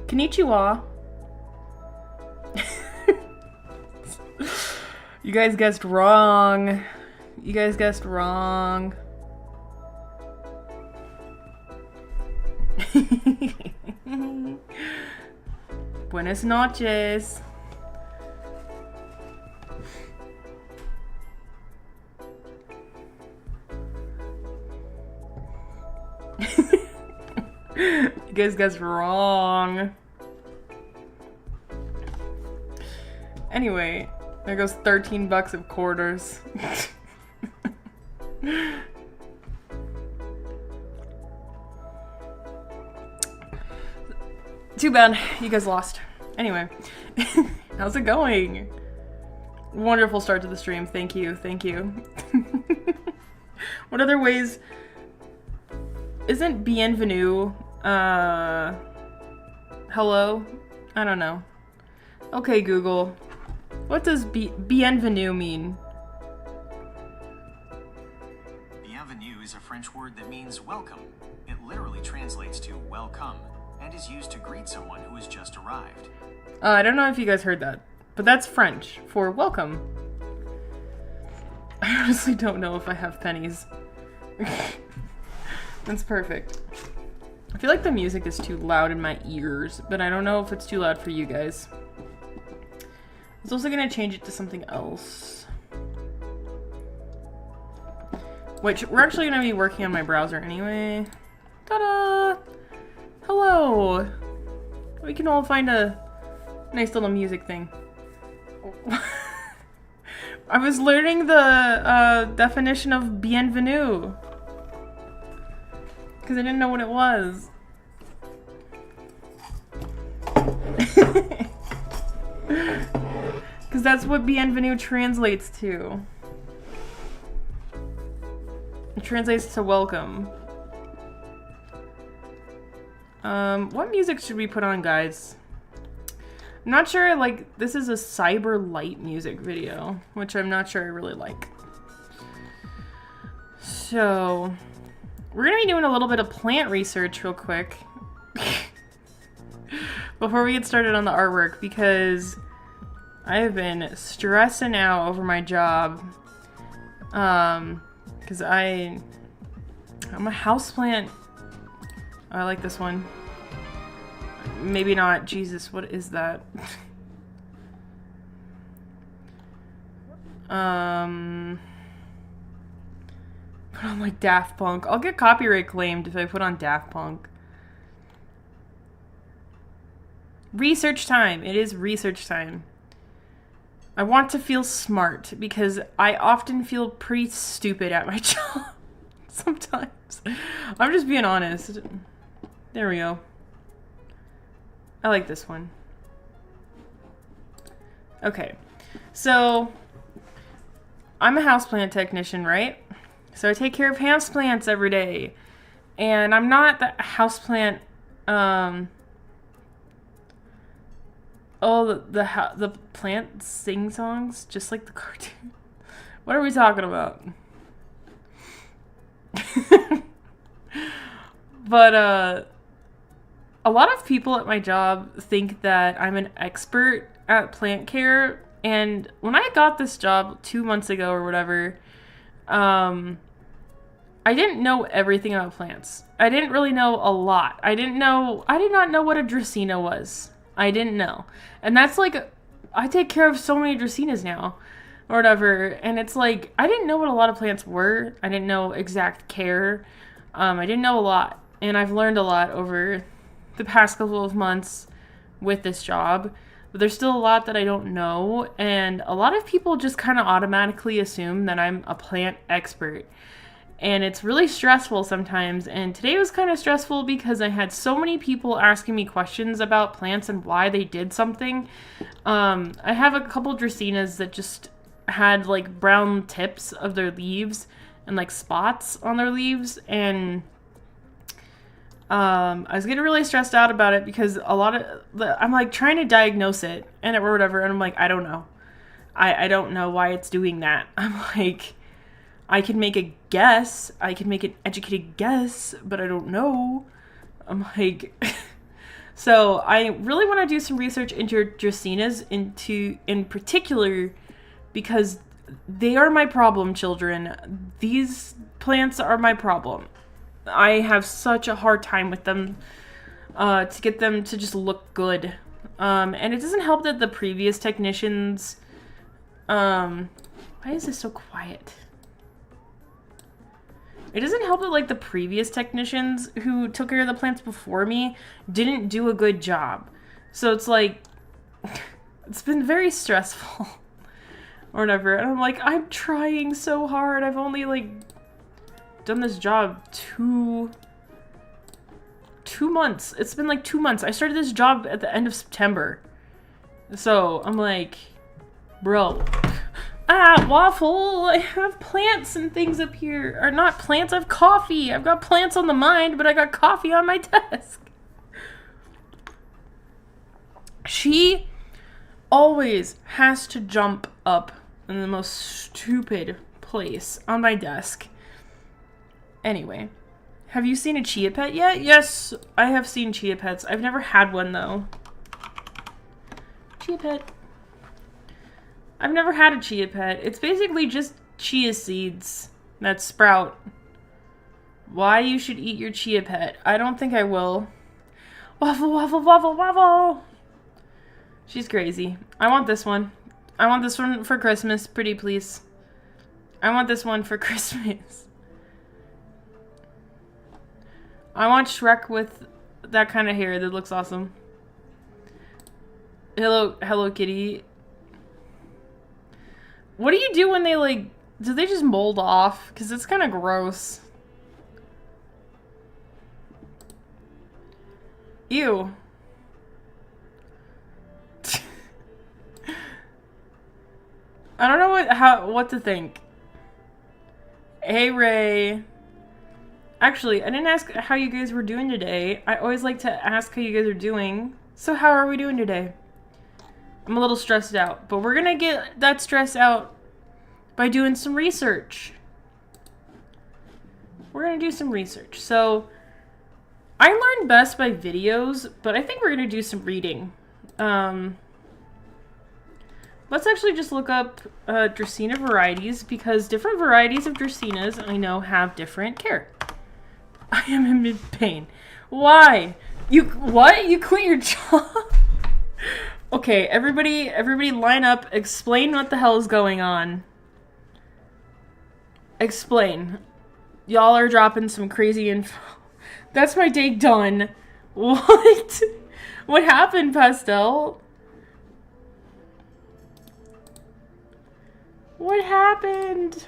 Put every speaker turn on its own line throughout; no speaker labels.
Konnichiwa. You guys guessed wrong. You guys guessed wrong. Buenas noches. You guys guessed wrong. Anyway, there goes 13 bucks of quarters. Too bad, you guys lost. Anyway, how's it going? Wonderful start to the stream. Thank you, thank you. What other ways? Isn't bienvenue, hello? I don't know. Okay, Google. What does bienvenue mean?
Bienvenue is a French word that means welcome. It literally translates to welcome and is used to greet someone who has just arrived.
I don't know if you guys heard that, but that's French for welcome. I honestly don't know if I have pennies. That's perfect. I feel like the music is too loud in my ears, but I don't know if it's too loud for you guys. I was also gonna change it to something else. Which, we're actually gonna be working on my browser anyway. Ta-da! Hello! We can all find a nice little music thing. I was learning the definition of bienvenue. Because I didn't know what it was. Because that's what bienvenue translates to. It translates to welcome. What music should we put on, guys? I'm not sure, like, this is a cyber light music video, which I'm not sure I really like. So, we're gonna be doing a little bit of plant research real quick. Before we get started on the artwork, because I have been stressing out over my job. Because I'm a houseplant. I like this one. Maybe not. Jesus, what is that? Put on like Daft Punk. I'll get copyright claimed if I put on Daft Punk. Research time. It is research time. I want to feel smart because I often feel pretty stupid at my job. Sometimes. I'm just being honest. There we go. I like this one. Okay. So, I'm a houseplant technician, right? So I take care of houseplants every day. And I'm not the houseplant, oh, the plant sing songs, just like the cartoon. What are we talking about? But, a lot of people at my job think that I'm an expert at plant care. And when I got this job 2 months ago or whatever, I didn't know everything about plants. I didn't really know a lot. I did not know what a Dracaena was. I didn't know. And that's like, I take care of so many Dracaenas now, or whatever. And it's like, I didn't know what a lot of plants were. I didn't know exact care. I didn't know a lot. And I've learned a lot over the past couple of months with this job. But there's still a lot that I don't know. And a lot of people just kind of automatically assume that I'm a plant expert. And it's really stressful sometimes. And today was kind of stressful because I had so many people asking me questions about plants and why they did something. I have a couple Dracaenas that just had like brown tips of their leaves and like spots on their leaves. And I was getting really stressed out about it because I'm like trying to diagnose it or whatever. And I'm like, I don't know. I don't know why it's doing that. I'm like, I can make a guess. I can make an educated guess, but I don't know. I'm like, So I really want to do some research into Dracaenas in particular because they are my problem children. These plants are my problem. I have such a hard time with them to get them to just look good. And it doesn't help that the previous technicians... why is this so quiet? It doesn't help that, like, the previous technicians who took care of the plants before me didn't do a good job. So it's like... it's been very stressful. Or whatever. And I'm like, I'm trying so hard. I've only, like, done this job two months. It's been like 2 months. I started this job at the end of September. So I'm like, bro. Waffle, I have plants and things up here. Or not plants, I have coffee. I've got plants on the mind, but I got coffee on my desk. She always has to jump up in the most stupid place on my desk. Anyway, have you seen a chia pet yet? Yes, I have seen chia pets. I've never had one, though. Chia pet. I've never had a chia pet. It's basically just chia seeds that sprout. Why you should eat your chia pet? I don't think I will. Waffle, waffle, waffle, waffle! She's crazy. I want this one. I want this one for Christmas, pretty please. I want this one for Christmas. I want Shrek with that kind of hair that looks awesome. Hello Kitty. What do you do when they, like, do they just mold off? Because it's kind of gross. Ew. I don't know what to think. Hey, Ray. Actually, I didn't ask how you guys were doing today. I always like to ask how you guys are doing. So how are we doing today? I'm a little stressed out, but we're gonna get that stress out by doing some research. We're gonna do some research. So, I learn best by videos, but I think we're gonna do some reading. Let's actually just look up Dracaena varieties, because different varieties of Dracaenas I know have different care. I am in mid-pain. Why? What? You quit your job? Okay, everybody line up. Explain what the hell is going on. Explain. Y'all are dropping some crazy info. That's my day done. What? What happened, Pastel? What happened?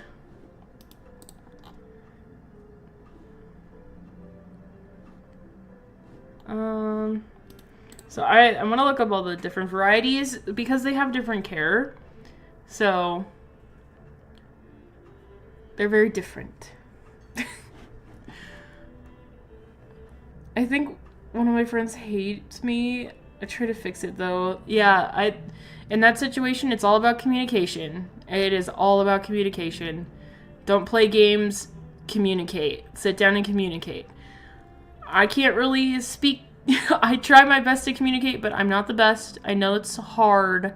So I'm gonna look up all the different varieties because they have different care. So they're very different. I think one of my friends hates me. I try to fix it though. Yeah, in that situation, it's all about communication. It is all about communication. Don't play games, communicate. Sit down and communicate. I can't really speak. I try my best to communicate, but I'm not the best. I know it's hard,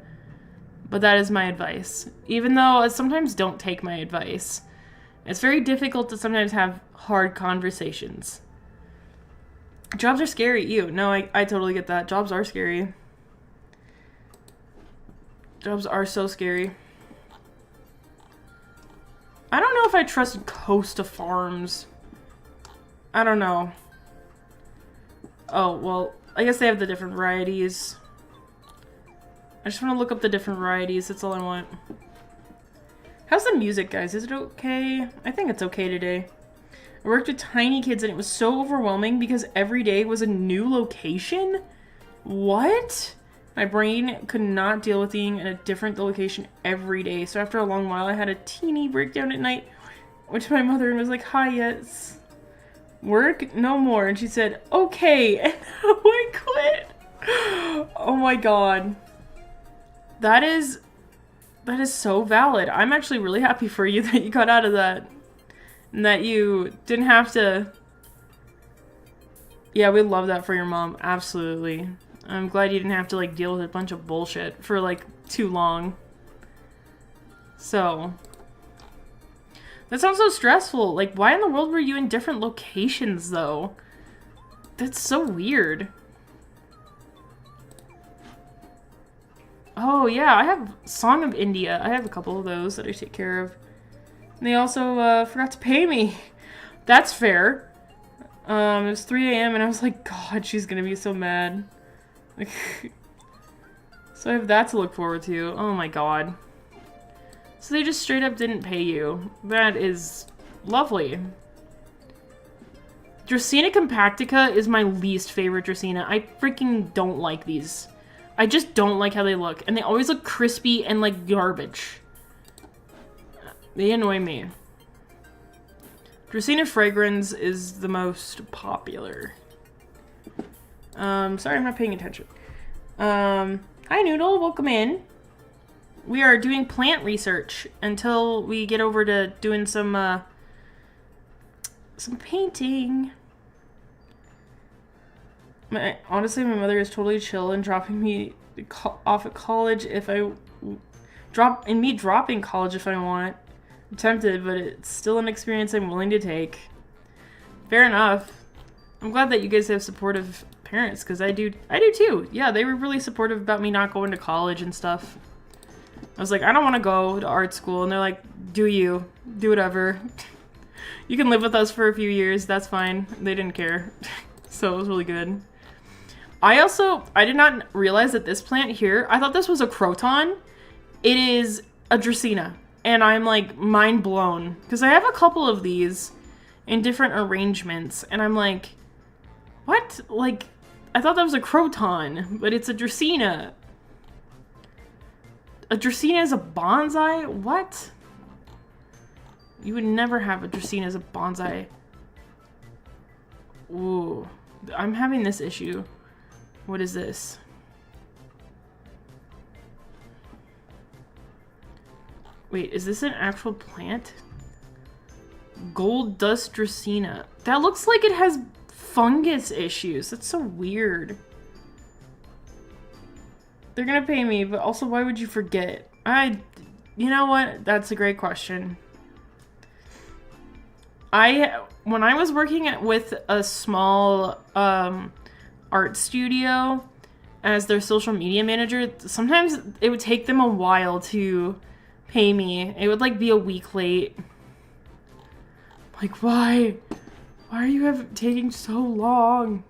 but that is my advice. Even though I sometimes don't take my advice. It's very difficult to sometimes have hard conversations. Jobs are scary. Ew. No, I totally get that. Jobs are scary. Jobs are so scary. I don't know if I trust Costa Farms. I don't know. Oh, well, I guess they have the different varieties. I just want to look up the different varieties. That's all I want. How's the music, guys? Is it okay? I think it's okay today. I worked with tiny kids and it was so overwhelming because every day was a new location? What? My brain could not deal with being in a different location every day. So after a long while, I had a teeny breakdown at night. Went to my mother and was like, hi, yes. Work? No more. And she said, okay. And I quit. Oh my god. That is so valid. I'm actually really happy for you that you got out of that. And that you didn't have to Yeah, we love that for your mom. Absolutely. I'm glad you didn't have to, like, deal with a bunch of bullshit for, like, too long. So. That sounds so stressful. Like, why in the world were you in different locations, though? That's so weird. Oh, yeah, I have Song of India. I have a couple of those that I take care of. And they also forgot to pay me. That's fair. It was 3 a.m. and I was like, God, she's gonna be so mad. So I have that to look forward to. Oh my god. So they just straight up didn't pay you. That is lovely. Dracaena compactica is my least favorite Dracaena. I freaking don't like these. I just don't like how they look. And they always look crispy and like garbage. They annoy me. Dracaena fragrance is the most popular. Sorry, I'm not paying attention. Hi Noodle, welcome in. We are doing plant research until we get over to doing some painting. Honestly, my mother is totally chill and dropping me off at college if I dropping college if I want. I'm tempted, but it's still an experience I'm willing to take. Fair enough. I'm glad that you guys have supportive parents, because I do too. Yeah, they were really supportive about me not going to college and stuff. I was like, I don't want to go to art school, and they're like, do whatever. You can live with us for a few years, that's fine. They didn't care. So it was really good. I did not realize that this plant here, I thought this was a croton. It is a Dracaena. And I'm like mind blown. Because I have a couple of these in different arrangements. And I'm like, what? Like, I thought that was a croton, but it's a Dracaena. A Dracaena is a bonsai? What? You would never have a Dracaena as a bonsai. Ooh. I'm having this issue. What is this? Wait, is this an actual plant? Gold dust Dracaena. That looks like it has fungus issues. That's so weird. They're gonna pay me, but also why would you forget? You know what? That's a great question. When I was working with a small art studio as their social media manager, sometimes it would take them a while to pay me. It would like be a week late. Like, why? Why are you taking so long?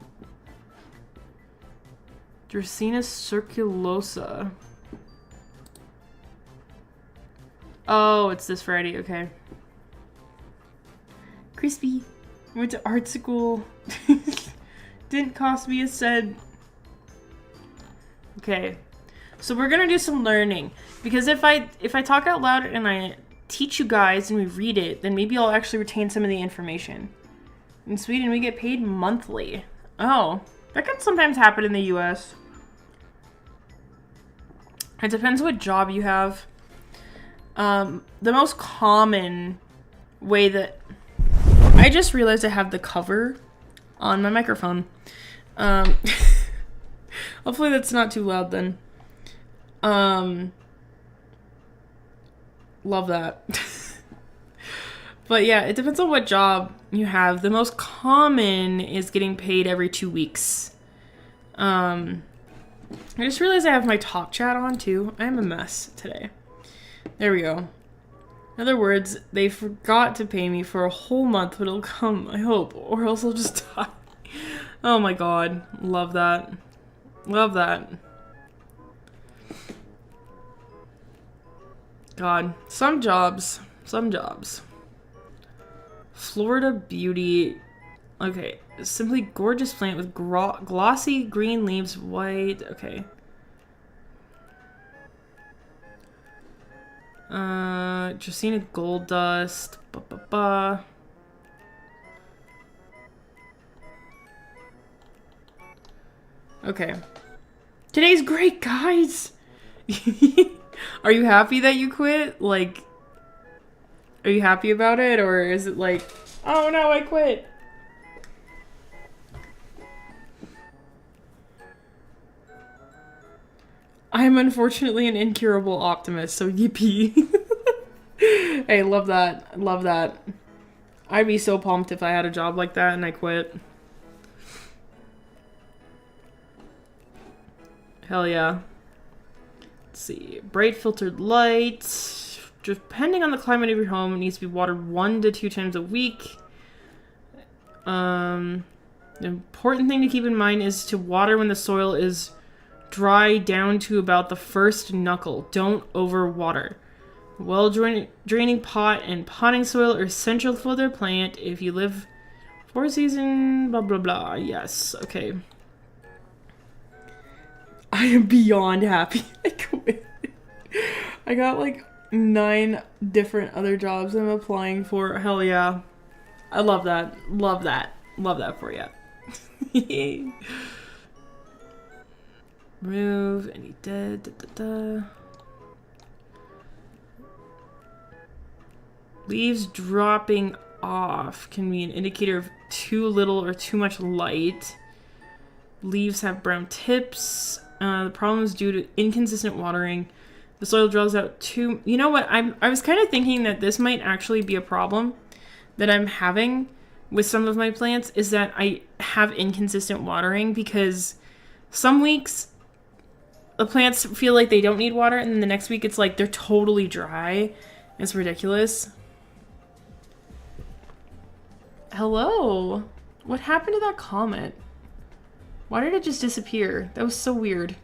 Dracaena circulosa. Oh, it's this variety, okay. Crispy. Went to art school. Didn't cost me a cent. Okay. So we're gonna do some learning. Because if I talk out loud and I teach you guys and we read it, then maybe I'll actually retain some of the information. In Sweden, we get paid monthly. Oh, that can sometimes happen in the US. It depends what job you have. The most common way that... I just realized I have the cover on my microphone. Hopefully that's not too loud then. Love that. But yeah, it depends on what job you have. The most common is getting paid every 2 weeks. I just realized I have my talk chat on too. I'm a mess today. There we go. In other words, they forgot to pay me for a whole month, but it'll come, I hope, or else I'll just die. Oh my god. Love that. Love that. God. Some jobs. Florida Beauty. Okay. Simply gorgeous plant with glossy green leaves, white. Okay. Dracaena gold dust. Okay. Today's great, guys! Are you happy that you quit? Like, are you happy about it? Or is it like, oh no, I quit? I'm unfortunately an incurable optimist, so yippee. Hey, love that. Love that. I'd be so pumped if I had a job like that and I quit. Hell yeah. Let's see. Bright filtered light. Depending on the climate of your home, it needs to be watered 1 to 2 times a week. The important thing to keep in mind is to water when the soil is dry down to about the first knuckle. Don't overwater. Well-draining pot and potting soil are essential for their plant. If you live 4 season, blah blah blah. Yes, okay. I am beyond happy I quit. I got like 9 different other jobs I'm applying for. Hell yeah. I love that. Love that. Love that for you. Remove any dead. Leaves dropping off can be an indicator of too little or too much light. Leaves have brown tips. The problem is due to inconsistent watering. The soil draws out too... You know what? I was kind of thinking that this might actually be a problem that I'm having with some of my plants, is that I have inconsistent watering, because some weeks the plants feel like they don't need water, and then the next week it's like they're totally dry. It's ridiculous. Hello? What happened to that comment? Why did it just disappear? That was so weird.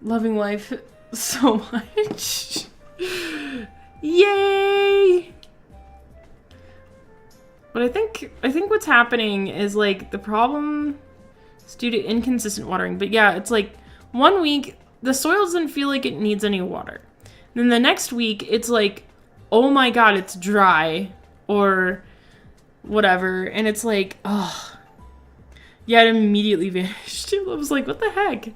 Loving life so much. Yay! But I think what's happening is like the problem is due to inconsistent watering. But yeah, it's like 1 week the soil doesn't feel like it needs any water. Then the next week it's like, oh my god, it's dry or whatever, and it's like, oh yeah, it immediately vanished. I was like, what the heck?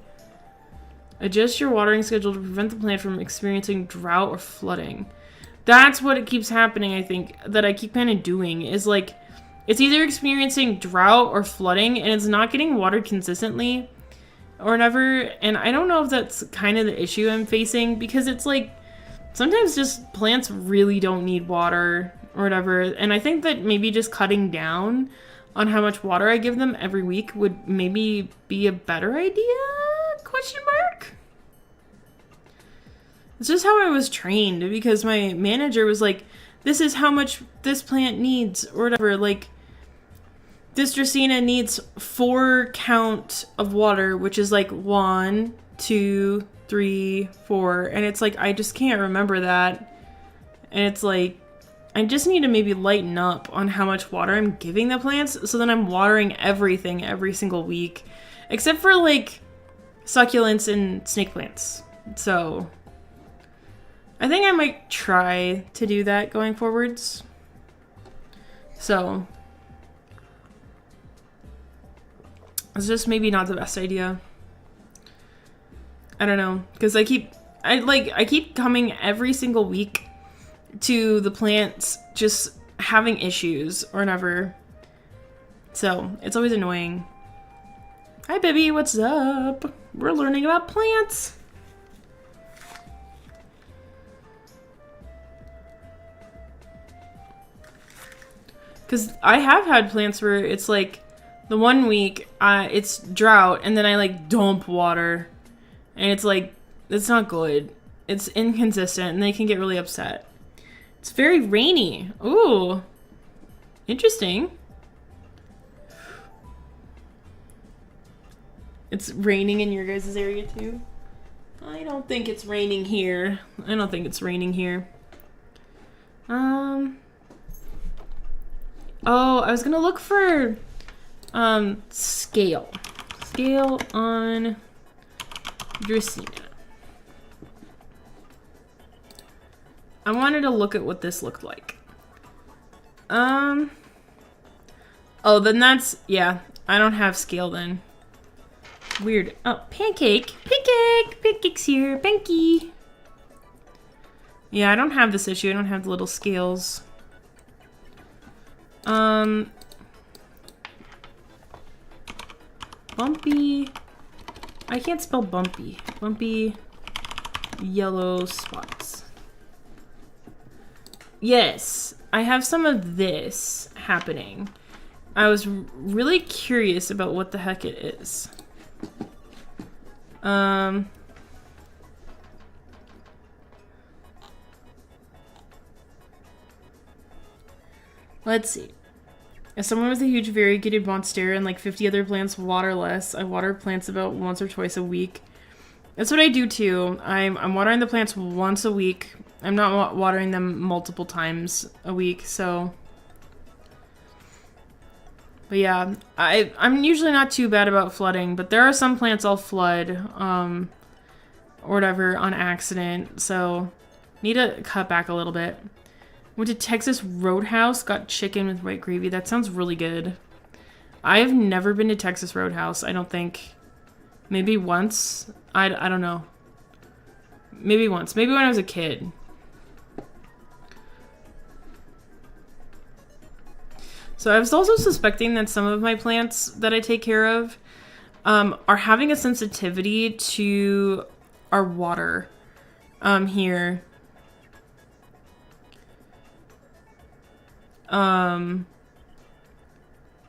Adjust your watering schedule to prevent the plant from experiencing drought or flooding. That's what it keeps happening, I think, that I keep kind of doing, is like, it's either experiencing drought or flooding, and it's not getting watered consistently or whatever, and I don't know if that's kind of the issue I'm facing, because it's like, sometimes just plants really don't need water or whatever, and I think that maybe just cutting down on how much water I give them every week would maybe be a better idea? Question mark? It's just how I was trained, because my manager was like, this is how much this plant needs, or whatever. Like, this Dracaena needs 4 count of water, which is like 1, 2, 3, 4. And it's like, I just can't remember that. And it's like, I just need to maybe lighten up on how much water I'm giving the plants, so then I'm watering everything every single week. Except for, like, succulents and snake plants. So I think I might try to do that going forwards. So it's just maybe not the best idea. I don't know, because I keep coming every single week to the plants just having issues or whatever. So it's always annoying. Hi, Bibby, what's up? We're learning about plants. Because I have had plants where it's like, the 1 week, it's drought, and then I like dump water. And it's like, it's not good. It's inconsistent, and they can get really upset. It's very rainy. Ooh. Interesting. It's raining in your guys' area too? I don't think it's raining here. I don't think it's raining here. Oh, I was gonna look for scale. Scale on Dracaena. I wanted to look at what this looked like. Oh, then that's, yeah, I don't have scale then. Weird. Oh, Pancake! Pancake! Pancake's here! Panky! Yeah, I don't have this issue. I don't have the little scales. Bumpy. I can't spell bumpy. Bumpy yellow spots. Yes, I have some of this happening. I was really curious about what the heck it is. Let's see. As someone with a huge variegated monstera and like 50 other plants water less, I water plants about once or twice a week. That's what I do too. I'm watering the plants once a week. I'm not watering them multiple times a week, so... But yeah, I'm usually not too bad about flooding, but there are some plants I'll flood, or whatever, on accident, so need to cut back a little bit. Went to Texas Roadhouse, got chicken with white gravy. That sounds really good. I have never been to Texas Roadhouse, I don't think. Maybe once? I don't know. Maybe once. Maybe when I was a kid. So I was also suspecting that some of my plants that I take care of are having a sensitivity to our water here.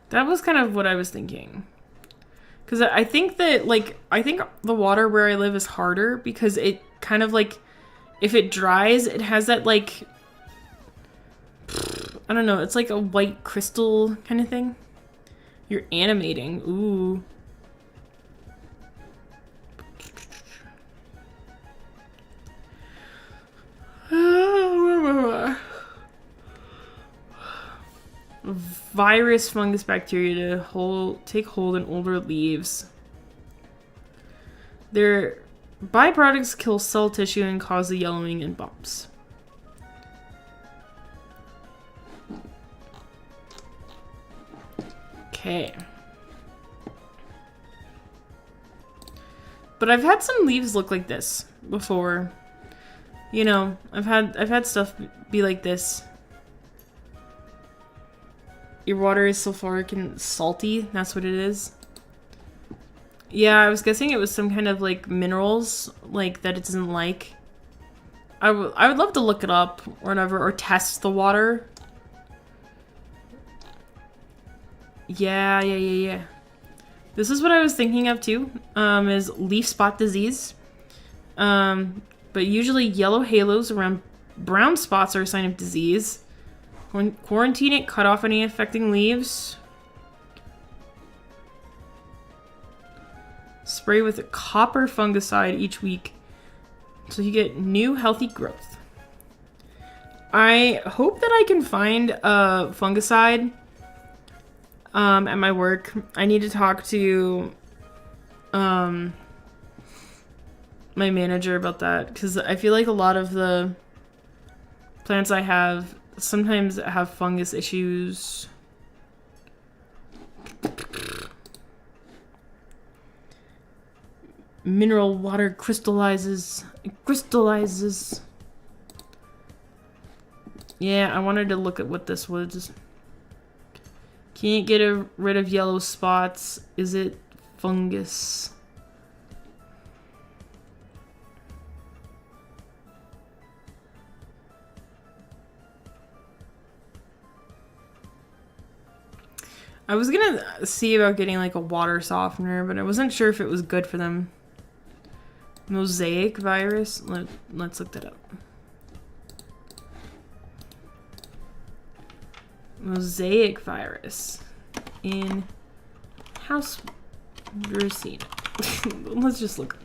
That was kind of what I was thinking. Because I think that, like, I think the water where I live is harder because it kind of, like, if it dries, it has that, like, I don't know, it's like a white crystal kind of thing. You're animating. Ooh. Virus, fungus, bacteria to take hold in older leaves. Their byproducts kill cell tissue and cause the yellowing and bumps. Okay. But I've had some leaves look like this before. You know, I've had stuff be like this. Your water is sulfuric and salty. That's what it is. Yeah, I was guessing it was some kind of, like, minerals, like, that it doesn't like. I would love to look it up or whatever, or test the water. Yeah. This is what I was thinking of, too, is leaf spot disease. But usually yellow halos around brown spots are a sign of disease. Quarantine it, cut off any affecting leaves. Spray with a copper fungicide each week so you get new healthy growth. I hope that I can find a fungicide at my work. I need to talk to my manager about that because I feel like a lot of the plants I have sometimes have fungus issues. Mineral water crystallizes. It crystallizes. Yeah, I wanted to look at what this was. Can't get rid of yellow spots. Is it fungus? I was gonna see about getting like a water softener, but I wasn't sure if it was good for them. Mosaic virus? Let's look that up. Mosaic virus in house Researchin. Let's just look.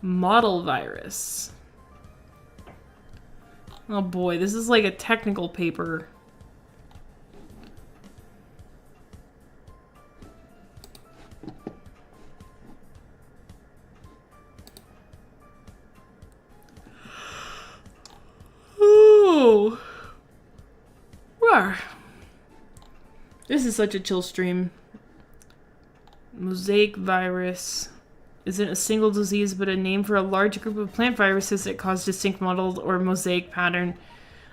Model virus. Oh boy, this is like a technical paper. Ooh. Rawr. This is such a chill stream. Mosaic virus isn't a single disease, but a name for a large group of plant viruses that cause distinct mottled or mosaic pattern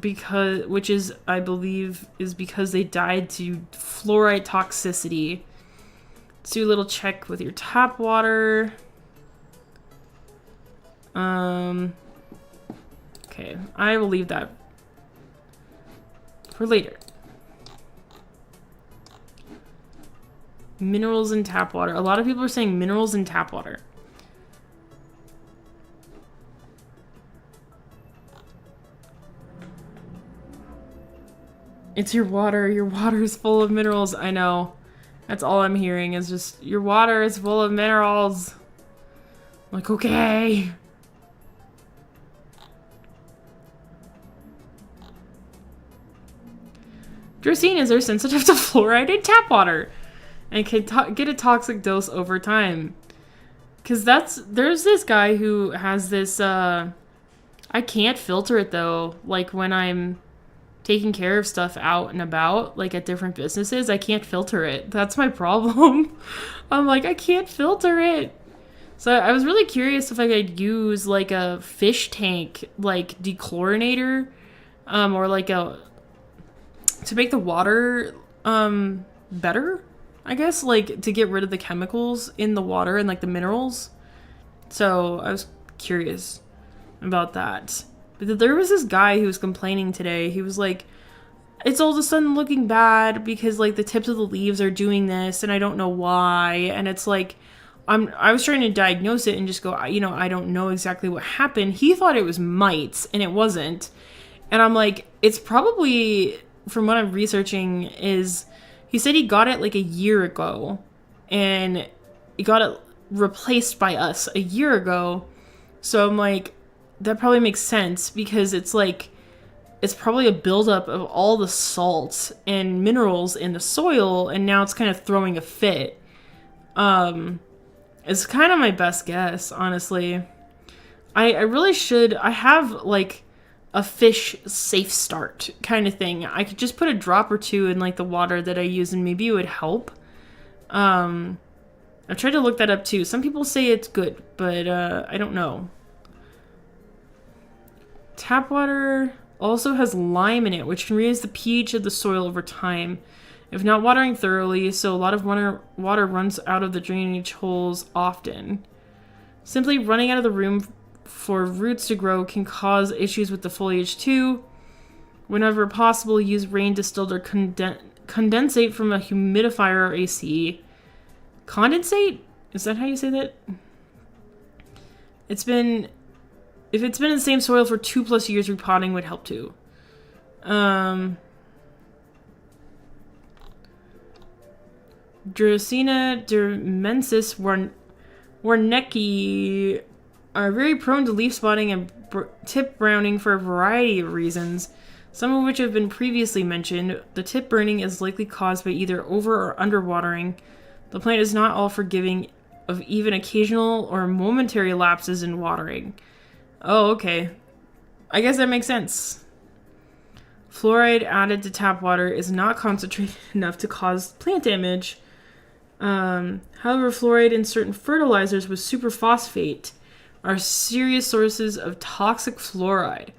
which is, I believe, is because they died to fluoride toxicity. Let's do a little check with your tap water. Okay, I will leave that for later. Minerals in tap water. A lot of people are saying minerals in tap water. It's your water. Your water is full of minerals. I know. That's all I'm hearing is just, your water is full of minerals. I'm like, okay. Dracaenas are sensitive to fluoride in tap water and can get a toxic dose over time. Because there's this guy who has this, I can't filter it though. Like when I'm taking care of stuff out and about, like at different businesses, I can't filter it. That's my problem. I'm like, I can't filter it. So I was really curious if I could use like a fish tank, like dechlorinator, or like to make the water, better, I guess, like to get rid of the chemicals in the water and like the minerals. So I was curious about that. But there was this guy who was complaining today. He was like, it's all of a sudden looking bad because like the tips of the leaves are doing this and I don't know why. And it's like, I was trying to diagnose it and just go, you know, I don't know exactly what happened. He thought it was mites and it wasn't. And I'm like, it's probably, from what I'm researching, is he said he got it like a year ago and he got it replaced by us a year ago. So I'm like, that probably makes sense because it's like, it's probably a buildup of all the salts and minerals in the soil and now it's kind of throwing a fit. It's kind of my best guess, honestly. I really should, I have like a fish safe start kind of thing. I could just put a drop or two in like the water that I use and maybe it would help. I've tried to look that up too. Some people say it's good, but I don't know. Tap water also has lime in it, which can raise the pH of the soil over time, if not watering thoroughly, so a lot of water runs out of the drainage holes often. Simply running out of the room for roots to grow can cause issues with the foliage too. Whenever possible, use rain distilled or condensate from a humidifier or AC. Condensate? Is that how you say that? If it's been in the same soil for 2+ years, repotting would help too. Dracaena dermensis warnecki are very prone to leaf spotting and tip browning for a variety of reasons, some of which have been previously mentioned. The tip burning is likely caused by either over or underwatering. The plant is not all forgiving of even occasional or momentary lapses in watering. Oh, okay. I guess that makes sense. Fluoride added to tap water is not concentrated enough to cause plant damage. However, fluoride in certain fertilizers with superphosphate are serious sources of toxic fluoride.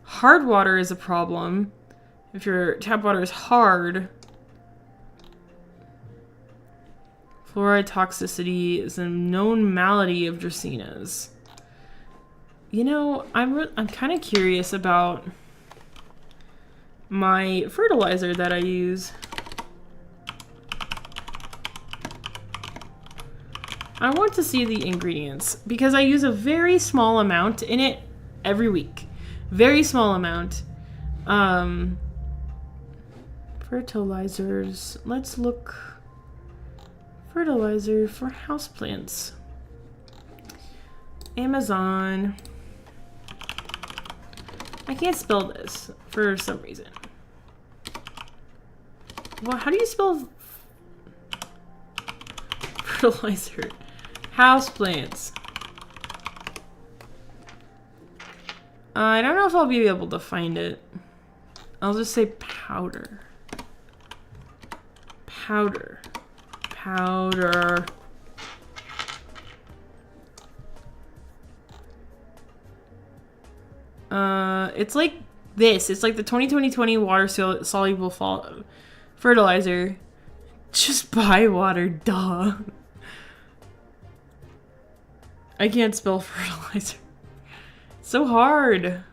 Hard water is a problem. If your tap water is hard, fluoride toxicity is a known malady of Dracaenas. You know, I'm kind of curious about my fertilizer that I use. I want to see the ingredients because I use a very small amount in it every week. Very small amount. Fertilizers. Let's look. Fertilizer for houseplants. Amazon. I can't spell this for some reason. Well, how do you spell fertilizer? Houseplants. I don't know if I'll be able to find it. I'll just say powder. Powder. Powder. It's like this. It's like the 2020 water soluble fertilizer. Just buy water, duh. I can't spell fertilizer. It's so hard.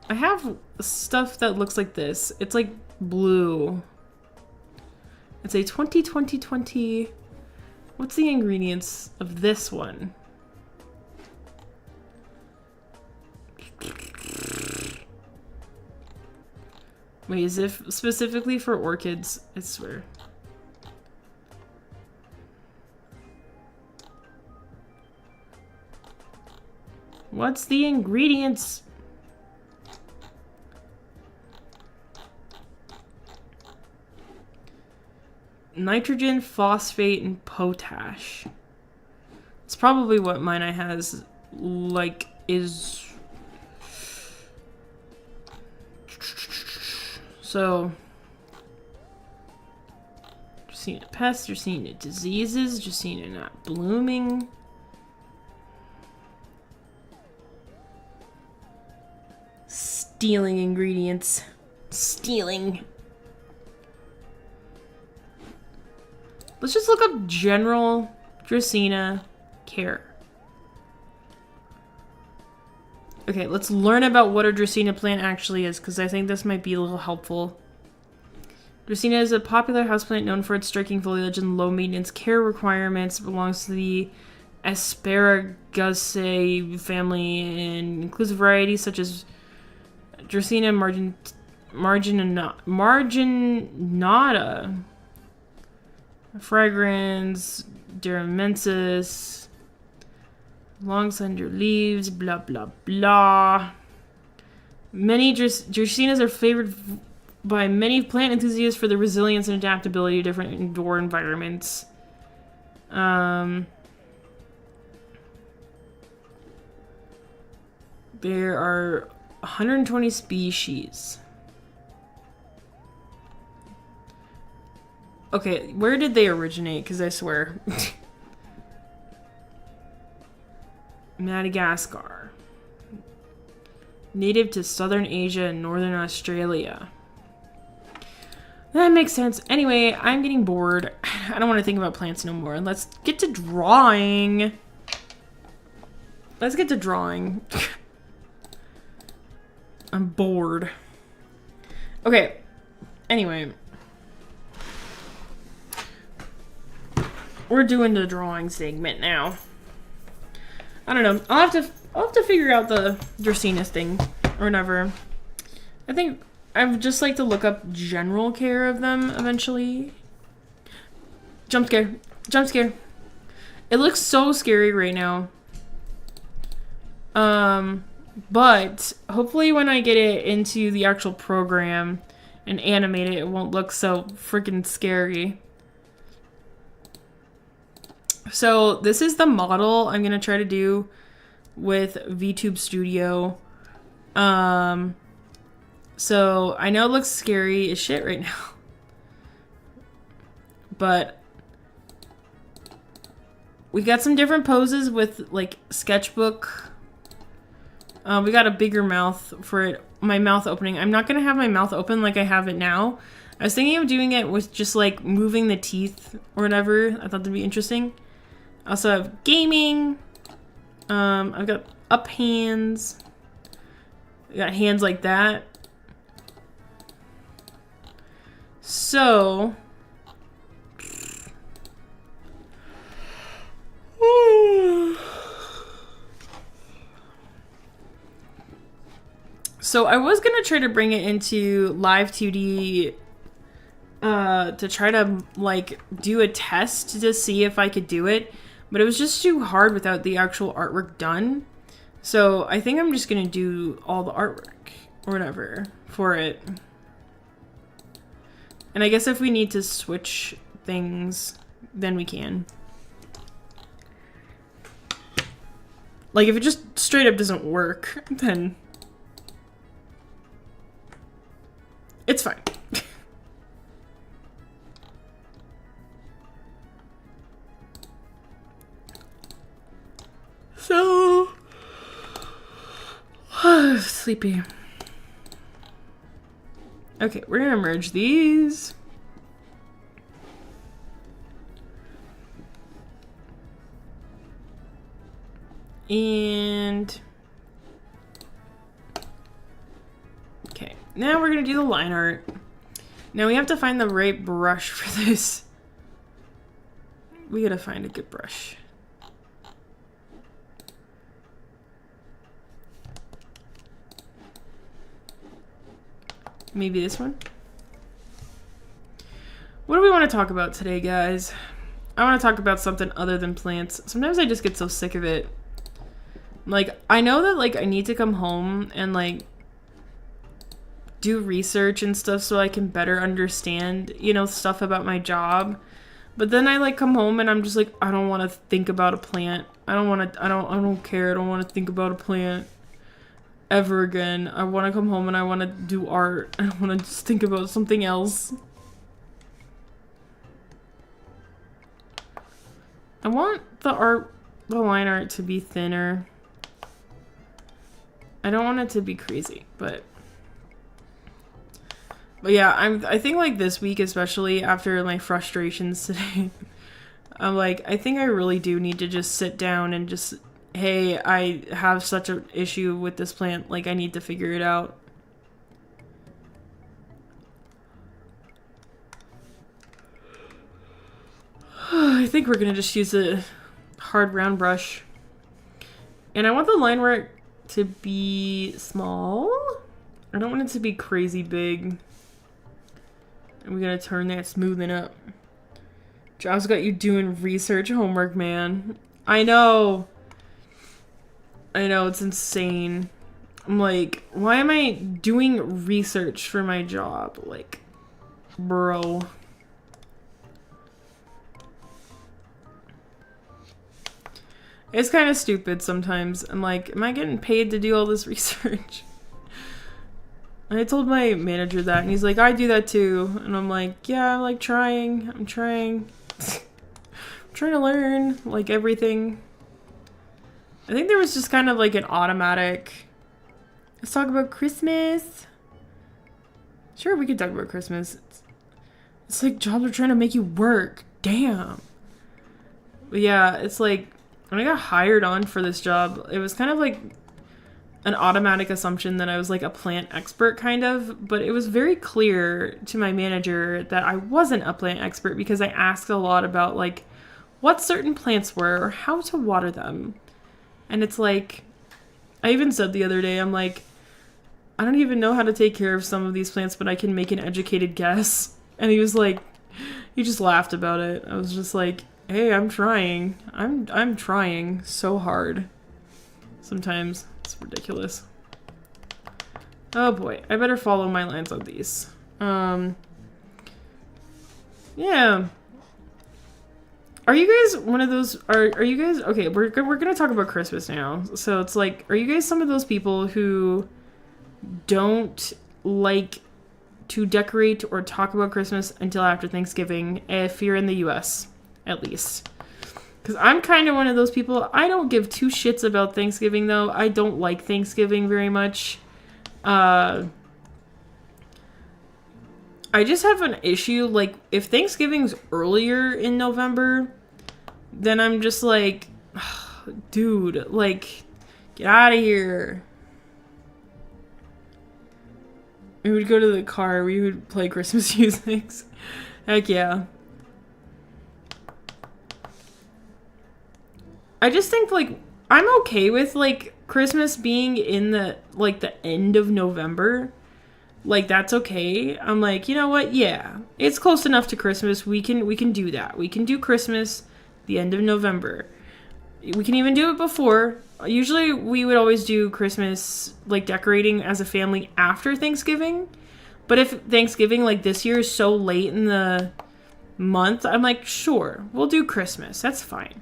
I have stuff that looks like this. It's like blue. It's a 2020. What's the ingredients of this one? Wait, is it specifically for orchids? I swear. What's the ingredients? Nitrogen, phosphate, and potash. It's probably what mine has, like, is... So... Dracaena pests, Dracaena diseases, Dracaena not blooming. Stealing ingredients. Stealing. Let's just look up general Dracaena care. Okay, let's learn about what a Dracaena plant actually is, because I think this might be a little helpful. Dracaena is a popular houseplant known for its striking foliage and low maintenance care requirements. It belongs to the Asparagiaceae family and includes varieties such as Dracaena marginata, fragrance, duramensis, long slender leaves, blah blah blah. Many Dracaenas are favored by many plant enthusiasts for their resilience and adaptability to different indoor environments. There are 120 species. Okay, where did they originate? Because I swear. Madagascar. Native to southern Asia and northern Australia. That makes sense. Anyway, I'm getting bored. I don't want to think about plants no more. Let's get to drawing. Let's get to drawing. I'm bored. Okay. Anyway. We're doing the drawing segment now. I don't know. I'll have to figure out the Dracaena thing or whatever. I think I'd just like to look up general care of them eventually. Jump scare. Jump scare. It looks so scary right now. But hopefully when I get it into the actual program and animate it, it won't look so freaking scary. So this is the model I'm going to try to do with VTube Studio. So I know it looks scary as shit right now. But we got some different poses with like sketchbook. We got a bigger mouth for it, my mouth opening. I'm not going to have my mouth open like I have it now. I was thinking of doing it with just like moving the teeth or whatever. I thought that'd be interesting. I also have gaming. I've got up hands. I got hands like that. So I was gonna try to bring it into live 2D to try to like do a test to see if I could do it, but it was just too hard without the actual artwork done. So I think I'm just gonna do all the artwork or whatever for it. And I guess if we need to switch things, then we can. Like if it just straight up doesn't work, then it's fine. So sleepy. Okay, we're gonna merge these. And okay, now we're gonna do the line art. Now we have to find the right brush for this. We gotta find a good brush. Maybe this one? What do we want to talk about today, guys? I want to talk about something other than plants. Sometimes I just get so sick of it. Like, I know that, like, I need to come home and, like, do research and stuff so I can better understand, you know, stuff about my job. But then I, like, come home and I'm just like, I don't want to think about a plant. I don't care. I don't want to think about a plant ever again. I want to come home and I want to do art. I don't want to just think about something else. I want the line art to be thinner. I don't want it to be crazy, but yeah, I think like this week, especially after my frustrations today, I'm like, I think I really do need to just sit down and just, hey, I have such an issue with this plant, like I need to figure it out. I think we're gonna just use a hard round brush. And I want the line work to be small. I don't want it to be crazy big. And we're gonna turn that smoothing up. Job's got you doing research homework, man. I know, it's insane. I'm like, why am I doing research for my job? Like, bro. It's kind of stupid sometimes. I'm like, am I getting paid to do all this research? And I told my manager that, and he's like, I do that too. And I'm like, yeah, I'm like trying. I'm trying. I'm trying to learn, like, everything. I think there was just kind of like an automatic, let's talk about Christmas. Sure, we could talk about Christmas. It's like jobs are trying to make you work. Damn. But yeah, it's like, when I got hired on for this job, it was kind of like an automatic assumption that I was like a plant expert kind of, but it was very clear to my manager that I wasn't a plant expert because I asked a lot about like what certain plants were or how to water them. And it's like, I even said the other day, I'm like, I don't even know how to take care of some of these plants, but I can make an educated guess. And he was like, he just laughed about it. I was just like, hey, I'm trying. I'm trying so hard. Sometimes it's ridiculous. Oh boy, I better follow my lines on these. Yeah. Are you guys one of those? Are you guys okay? We're gonna talk about Christmas now. So it's like, are you guys some of those people who don't like to decorate or talk about Christmas until after Thanksgiving? If you're in the U.S. at least. Because I'm kind of one of those people. I don't give two shits about Thanksgiving, though. I don't like Thanksgiving very much. I just have an issue. Like, if Thanksgiving's earlier in November, then I'm just like, dude, like, get out of here. We would go to the car. We would play Christmas music. Heck yeah. I just think, like, I'm okay with, like, Christmas being in the, like, the end of November. Like, that's okay. I'm like, you know what? Yeah, it's close enough to Christmas. We can do that. We can do Christmas the end of November. We can even do it before. Usually, we would always do Christmas, like, decorating as a family after Thanksgiving. But if Thanksgiving, like, this year is so late in the month, I'm like, sure, we'll do Christmas. That's fine.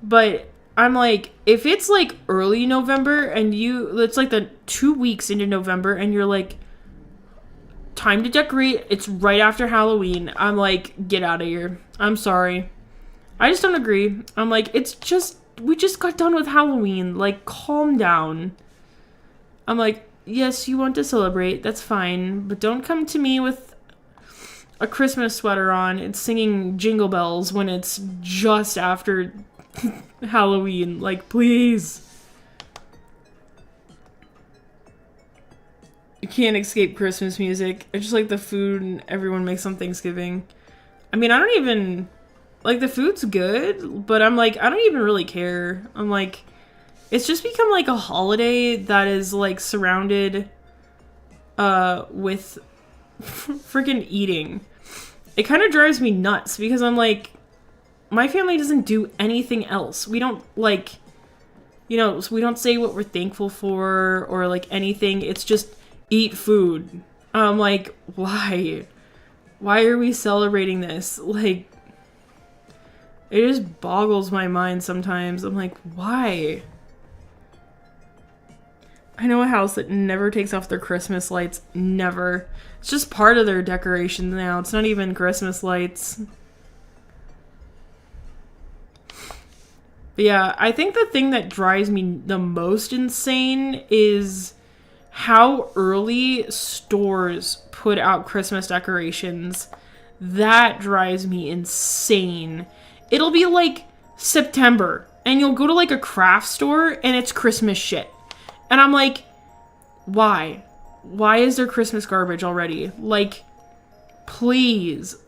But I'm like, if it's like early November and it's like the 2 weeks into November and you're like, time to decorate, it's right after Halloween, I'm like, get out of here. I'm sorry. I just don't agree. I'm like, we just got done with Halloween. Like, calm down. I'm like, yes, you want to celebrate, that's fine, but don't come to me with a Christmas sweater on and singing Jingle Bells when it's just after Halloween. Like, please. You can't escape Christmas music. I just like the food and everyone makes on Thanksgiving. I mean, I don't even... Like, the food's good, but I'm like, I don't even really care. I'm like, it's just become like a holiday that is like surrounded with freaking eating. It kind of drives me nuts because I'm like, my family doesn't do anything else. We don't like, you know, we don't say what we're thankful for or like anything. It's just eat food. I'm like, why? Why are we celebrating this? Like, it just boggles my mind sometimes. I'm like, why? I know a house that never takes off their Christmas lights. Never. It's just part of their decorations now. It's not even Christmas lights. But yeah, I think the thing that drives me the most insane is how early stores put out Christmas decorations. That drives me insane. It'll be like September, and you'll go to like a craft store, and it's Christmas shit. And I'm like, why? Why is there Christmas garbage already? Like, please.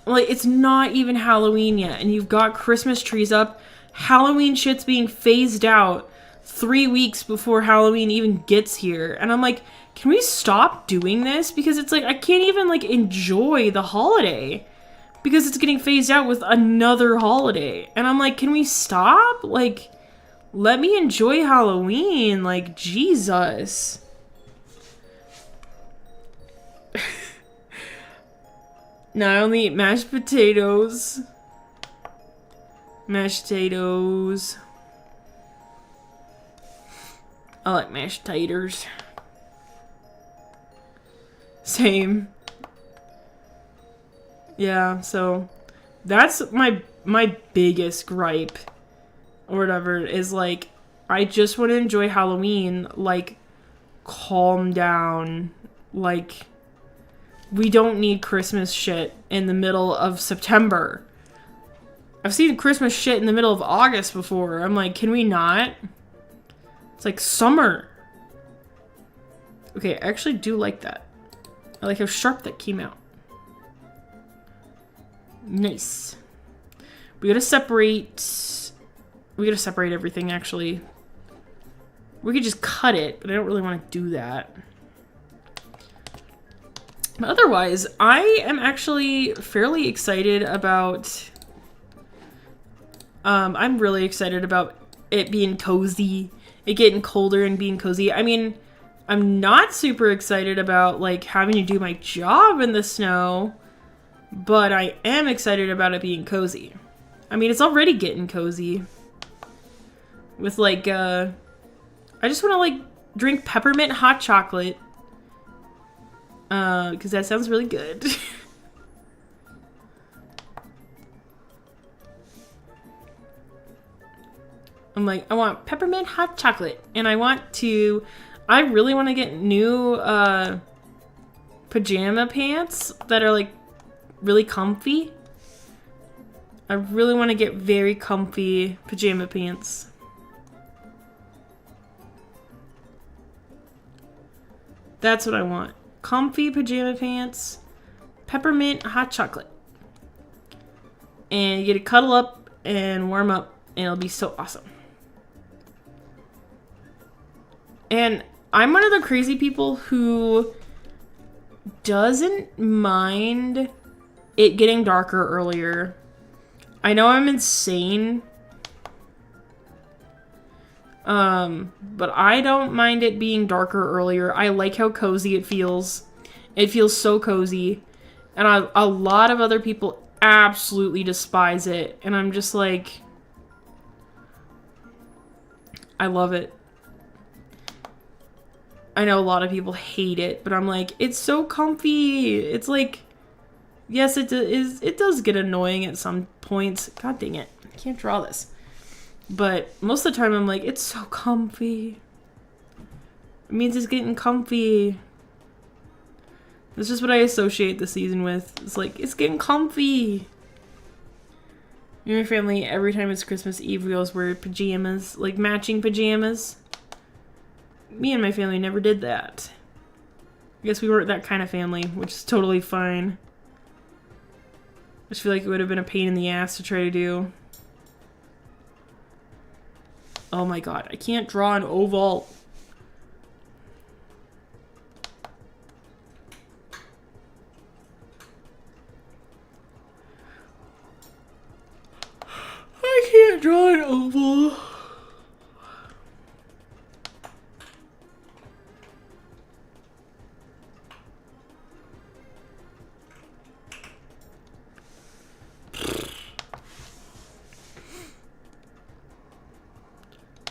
Like, it's not even Halloween yet, and you've got Christmas trees up. Halloween shit's being phased out 3 weeks before Halloween even gets here. And I'm like, can we stop doing this? Because it's like, I can't even, like, enjoy the holiday. Because it's getting phased out with another holiday. And I'm like, can we stop? Like, let me enjoy Halloween. Like, Jesus. No, I only eat mashed potatoes. Mashed potatoes. I like mashed taters. Same. Yeah, so that's my biggest gripe or whatever is like, I just want to enjoy Halloween. Like, calm down. Like, we don't need Christmas shit in the middle of September. I've seen Christmas shit in the middle of August before. I'm like, can we not? It's like summer. Okay, I actually do like that. I like how sharp that came out. Nice. We gotta separate everything, actually. We could just cut it, but I don't really want to do that. But otherwise, I am actually fairly excited about... I'm really excited about it being cozy. It getting colder and being cozy. I mean, I'm not super excited about, like, having to do my job in the snow. But I am excited about it being cozy. I mean, it's already getting cozy. With, like, I just want to, like, drink peppermint hot chocolate. Because that sounds really good. I'm like, I want peppermint hot chocolate. And I really want to get new, pajama pants that are, like, really comfy. I really want to get very comfy pajama pants. That's what I want. Comfy pajama pants, peppermint hot chocolate. And you get to cuddle up and warm up, and it'll be so awesome. And I'm one of the crazy people who doesn't mind it getting darker earlier. I know I'm insane. But I don't mind it being darker earlier. I like how cozy it feels. It feels so cozy. And a lot of other people absolutely despise it. And I'm just like, I love it. I know a lot of people hate it, but I'm like, it's so comfy. It's like, yes, it does get annoying at some points. God dang it. I can't draw this. But most of the time I'm like, it's so comfy. It means it's getting comfy. That's just what I associate the season with. It's like, it's getting comfy. Me and my family, every time it's Christmas Eve, we always wear pajamas, like matching pajamas. Me and my family never did that. I guess we weren't that kind of family, which is totally fine. I just feel like it would have been a pain in the ass to try to do. Oh my god, I can't draw an oval. I can't draw an oval.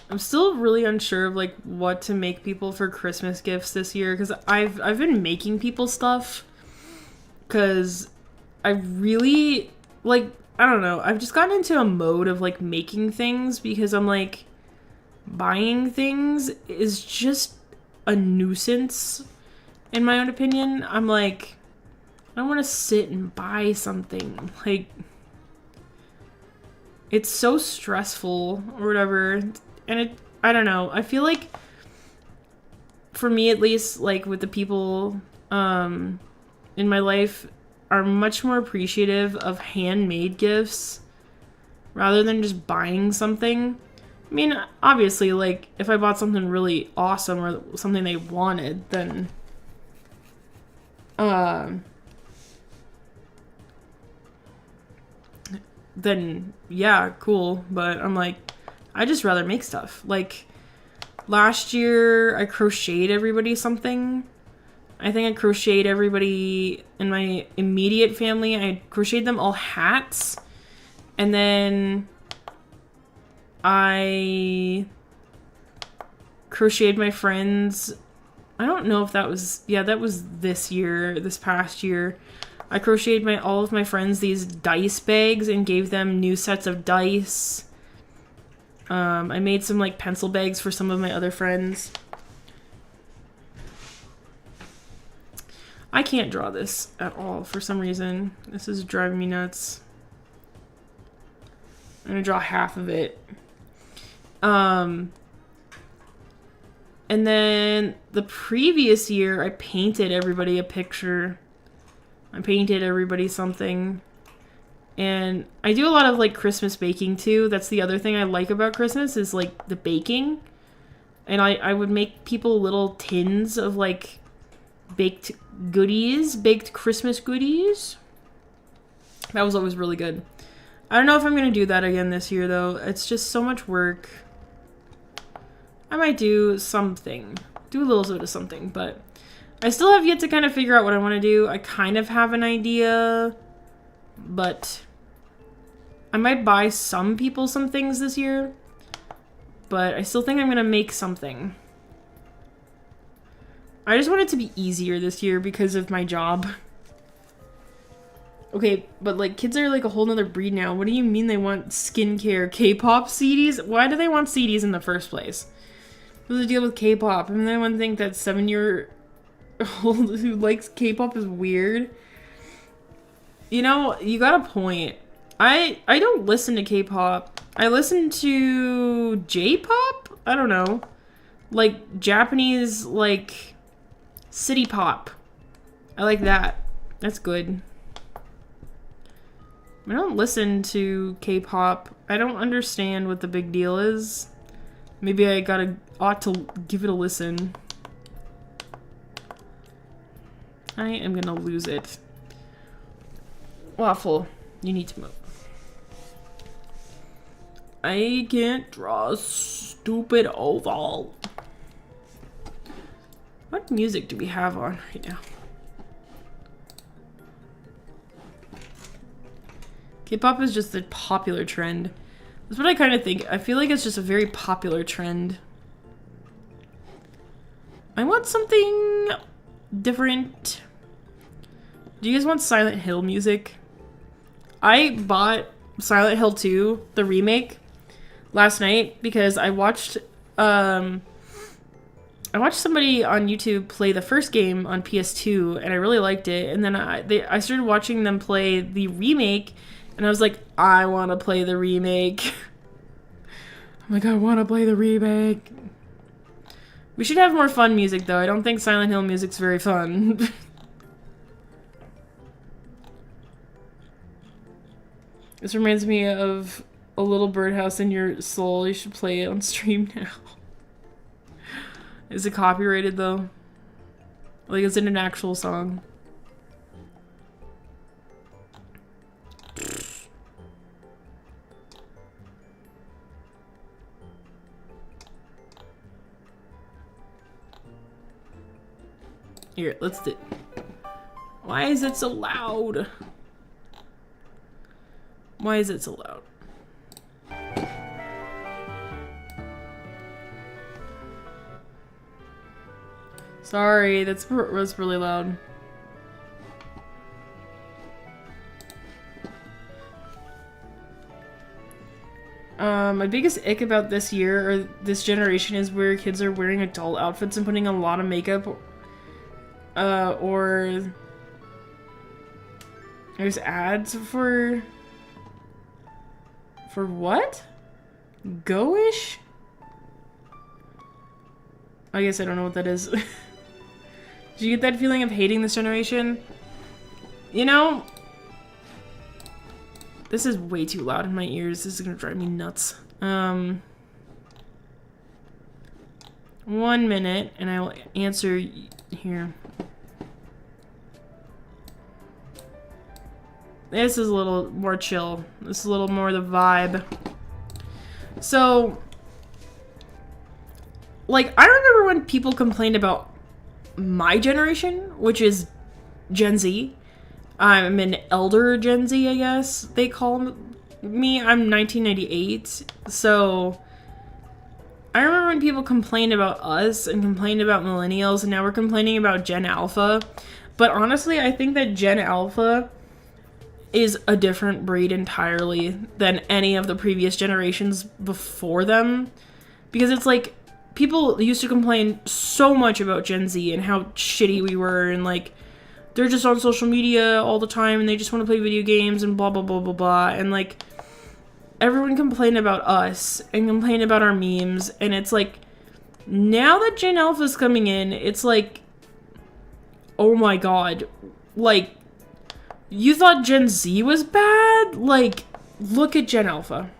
I'm still really unsure of like what to make people for Christmas gifts this year because I've been making people stuff because I really like, I don't know, I've just gotten into a mode of like making things because I'm like, buying things is just a nuisance in my own opinion. I'm like, I don't want to sit and buy something. Like, it's so stressful or whatever. And I don't know. I feel like, for me at least, like with the people in my life, are much more appreciative of handmade gifts rather than just buying something. I mean, obviously, like, if I bought something really awesome or something they wanted, then yeah, cool. But I'm like, I just rather make stuff. Like, last year, I crocheted everybody something. I think I crocheted everybody in my immediate family. I crocheted them all hats. And then I crocheted my friends. I don't know if that was... Yeah, that was this past year. I crocheted all of my friends these dice bags and gave them new sets of dice. I made some like pencil bags for some of my other friends. I can't draw this at all for some reason. This is driving me nuts. I'm gonna draw half of it. And then the previous year, I painted everybody a picture. I painted everybody something. And I do a lot of, like, Christmas baking, too. That's the other thing I like about Christmas is, like, the baking. And I would make people little tins of, like, baked Christmas goodies. That was always really good. I don't know if I'm going to do that again this year, though. It's just so much work. I might do something. Do a little bit of something, but I still have yet to kind of figure out what I want to do. I kind of have an idea, but I might buy some people some things this year, but I still think I'm going to make something. I just want it to be easier this year because of my job. Okay, but like kids are like a whole nother breed now. What do you mean they want skincare K-pop CDs? Why do they want CDs in the first place? What's the deal with K-pop? I mean, anyone think that 7-year-old who likes K-pop is weird? You know, you got a point. I don't listen to K-pop. I listen to J-pop? I don't know. Like Japanese, like city pop. I like that. That's good. I don't listen to K-pop. I don't understand what the big deal is. Maybe I ought to give it a listen. I am gonna lose it. Waffle, you need to move. I can't draw a stupid oval. What music do we have on right now? K-pop is just a popular trend. That's what I kind of think. I feel like it's just a very popular trend. I want something different. Do you guys want Silent Hill music? I bought Silent Hill 2, the remake, last night because I watched somebody on YouTube play the first game on PS2 and I really liked it, and then I started watching them play the remake and I was like, I want to play the remake. I'm like, I want to play the remake. We should have more fun music though. I don't think Silent Hill music's very fun. This reminds me of A Little Birdhouse in Your Soul. You should play it on stream now. Is it copyrighted though? Like, is it an actual song? Here, let's do. Why is it so loud? Why is it so loud? Sorry, that was really loud. My biggest ick about this year or this generation is where kids are wearing adult outfits and putting a lot of makeup. Or there's ads for what? Go-ish? I guess I don't know what that is. Did you get that feeling of hating this generation? You know, this is way too loud in my ears. This is gonna drive me nuts. 1 minute, and I will answer here. This is a little more chill. This is a little more the vibe. So, like, I remember when people complained about my generation, which is Gen Z. I'm an elder Gen Z, I guess they call me. I'm 1998, so I remember when people complained about us and complained about millennials, and now we're complaining about Gen Alpha. But honestly, I think that Gen Alpha is a different breed entirely than any of the previous generations before them. Because it's like, people used to complain so much about Gen Z and how shitty we were, and like, they're just on social media all the time and they just want to play video games and blah blah blah blah blah, and like, everyone complained about us and complained about our memes, and it's like, now that Gen Alpha's coming in, it's like, oh my god, like, you thought Gen Z was bad? Like, look at Gen Alpha.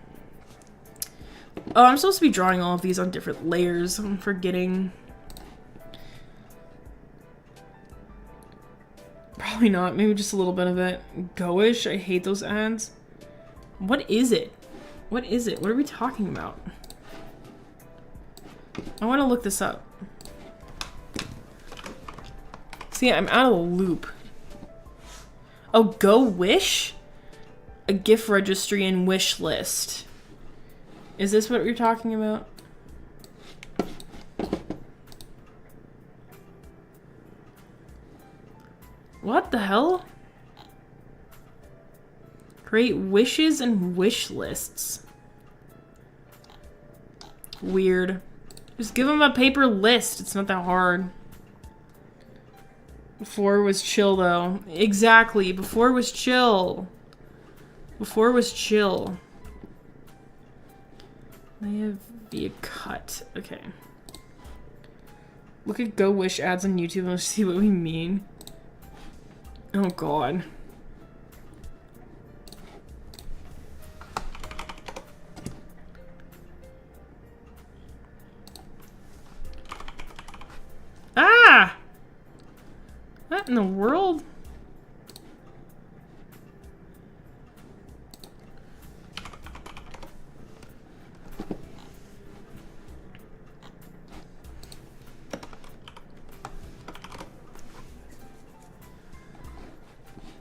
Oh, I'm supposed to be drawing all of these on different layers. I'm forgetting. Probably not. Maybe just a little bit of it. Go-ish. I hate those ads. What is it? What is it? What are we talking about? I want to look this up. See, I'm out of the loop. Oh, Go Wish? A gift registry and wish list. Is this what you're talking about? What the hell? Create wishes and wish lists. Weird. Just give them a paper list. It's not that hard. Before was chill, though. Exactly. Before was chill. Before was chill. May have be a cut. Okay. Look at Go Wish ads on YouTube and see what we mean. Oh god. Ah! What in the world?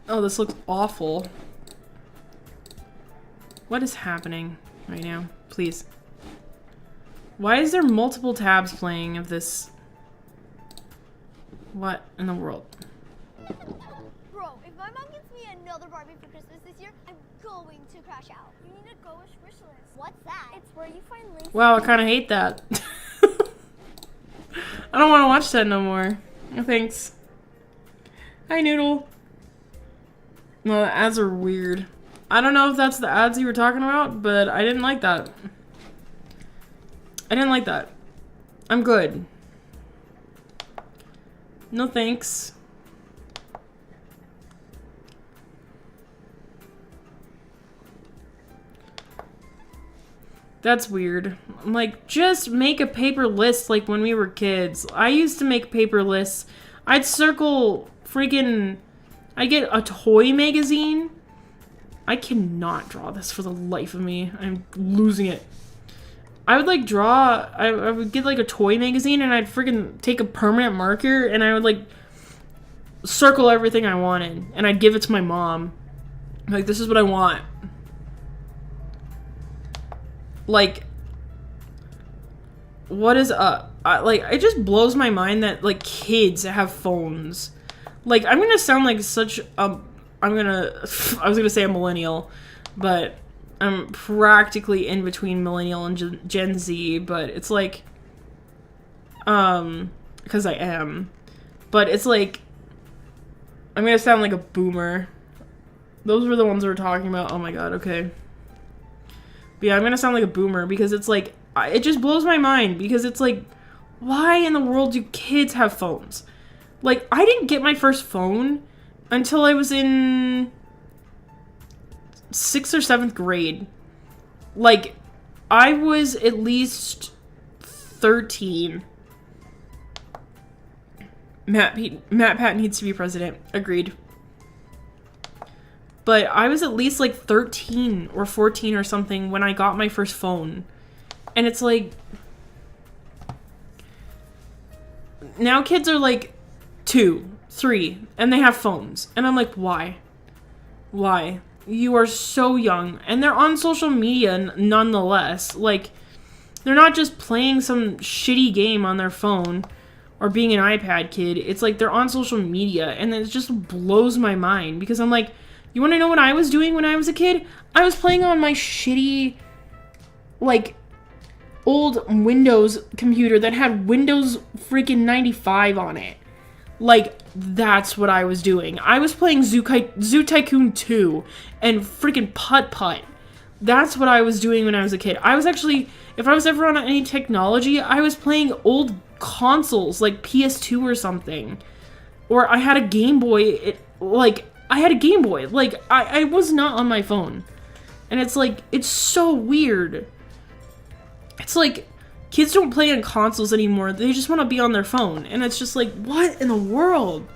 Oh, this looks awful. What is happening right now? Please. Why is there multiple tabs playing of this? What in the world?
Bro, if my mom gets me another Barbie for Christmas this year, I'm going to crash out. You need to go with wish list. What's that? It's where you find links.
Wow, I kind of hate that. I don't want to watch that no more. No thanks. Hi, Noodle. No, the ads are weird. I don't know if that's the ads you were talking about, but I didn't like that. I didn't like that. I'm good. No thanks. That's weird. I'm like, just make a paper list like when we were kids. I used to make paper lists. I'd circle freaking... I'd get a toy magazine. I cannot draw this for the life of me. I'm losing it. I would like draw... I would get like a toy magazine and I'd freaking take a permanent marker and I would like circle everything I wanted. And I'd give it to my mom. Like, this is what I want. Like, what is up? Like, it just blows my mind that, like, kids have phones. Like, I'm gonna sound like such a... I was gonna say a millennial, but I'm practically in between millennial and Gen Z, but it's like... because I am. But it's like... I'm gonna sound like a boomer. Those were the ones we were talking about. Oh my god, okay. Yeah, I'm gonna sound like a boomer because it's like, it just blows my mind because it's like, why in the world do kids have phones? Like, I didn't get my first phone until I was in 6th or 7th grade. Like, I was at least 13. Matt Pat needs to be president. Agreed. But I was at least like 13 or 14 or something when I got my first phone. And it's like... Now kids are like 2, 3, and they have phones. And I'm like, why? Why? You are so young. And they're on social media nonetheless. Like, they're not just playing some shitty game on their phone or being an iPad kid. It's like they're on social media. And it just blows my mind. Because I'm like... You want to know what I was doing when I was a kid? I was playing on my shitty, like, old Windows computer that had Windows freaking 95 on it. Like, that's what I was doing. I was playing Zoo Tycoon 2 and freaking Putt-Putt. That's what I was doing when I was a kid. I was actually, if I was ever on any technology, I was playing old consoles, like PS2 or something. Or I had a Game Boy, I had a Game Boy. Like, I was not on my phone. And it's like, it's so weird. It's like, kids don't play on consoles anymore. They just want to be on their phone. And it's just like, what in the world?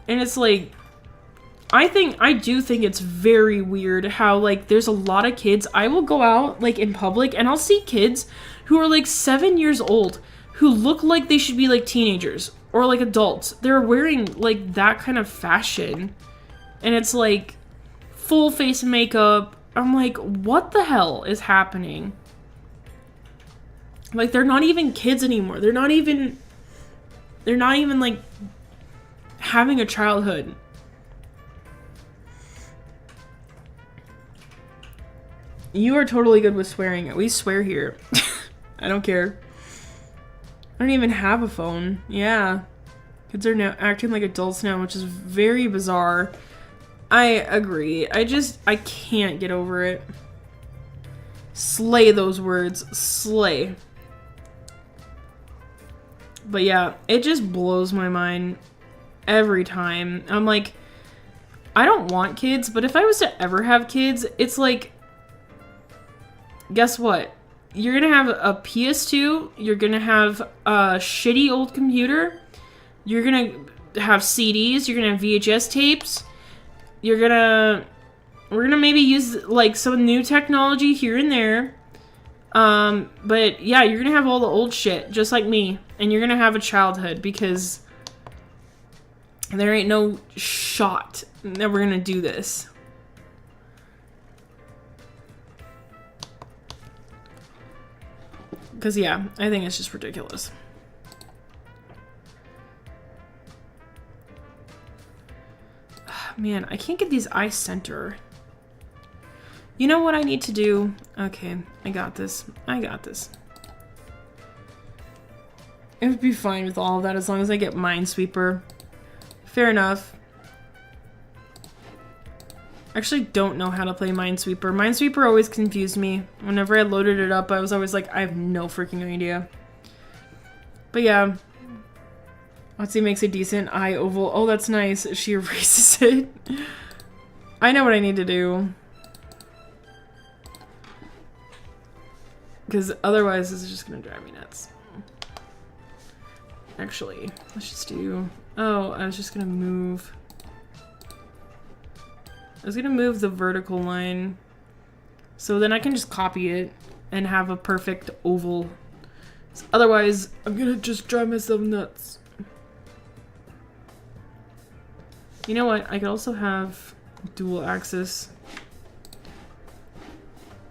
And it's like, I do think it's very weird how, like, there's a lot of kids. I will go out, like, in public, and I'll see kids who are, like, 7 years old who look like they should be, like, teenagers. Or, like, adults. They're wearing, like, that kind of fashion. And it's, like, full face makeup. I'm like, what the hell is happening? Like, they're not even kids anymore. They're not even, like, having a childhood. You are totally good with swearing. We swear here. I don't care. I don't even have a phone. Yeah. Kids are now acting like adults now, which is very bizarre. I agree. I can't get over it. Slay those words. Slay. But yeah, it just blows my mind every time. I'm like, I don't want kids, but if I was to ever have kids, it's like, guess what? You're gonna have a PS2, you're gonna have a shitty old computer, you're gonna have CDs, you're gonna have VHS tapes, we're gonna maybe use like some new technology here and there, but yeah, you're gonna have all the old shit, just like me, and you're gonna have a childhood, because there ain't no shot that we're gonna do this. Because, yeah, I think it's just ridiculous. Man, I can't get these eye center. You know what I need to do? Okay, I got this. I got this. It would be fine with all of that as long as I get Minesweeper. Fair enough. I actually don't know how to play Minesweeper. Minesweeper always confused me. Whenever I loaded it up, I was always like, I have no freaking idea. But yeah. Let's see, makes a decent eye oval. Oh, that's nice. She erases it. I know what I need to do. Because otherwise, this is just going to drive me nuts. Actually, let's just do... Oh, I was just going to move... I was going to move the vertical line. So then I can just copy it and have a perfect oval. Otherwise, I'm going to just drive myself nuts. You know what? I could also have dual axis.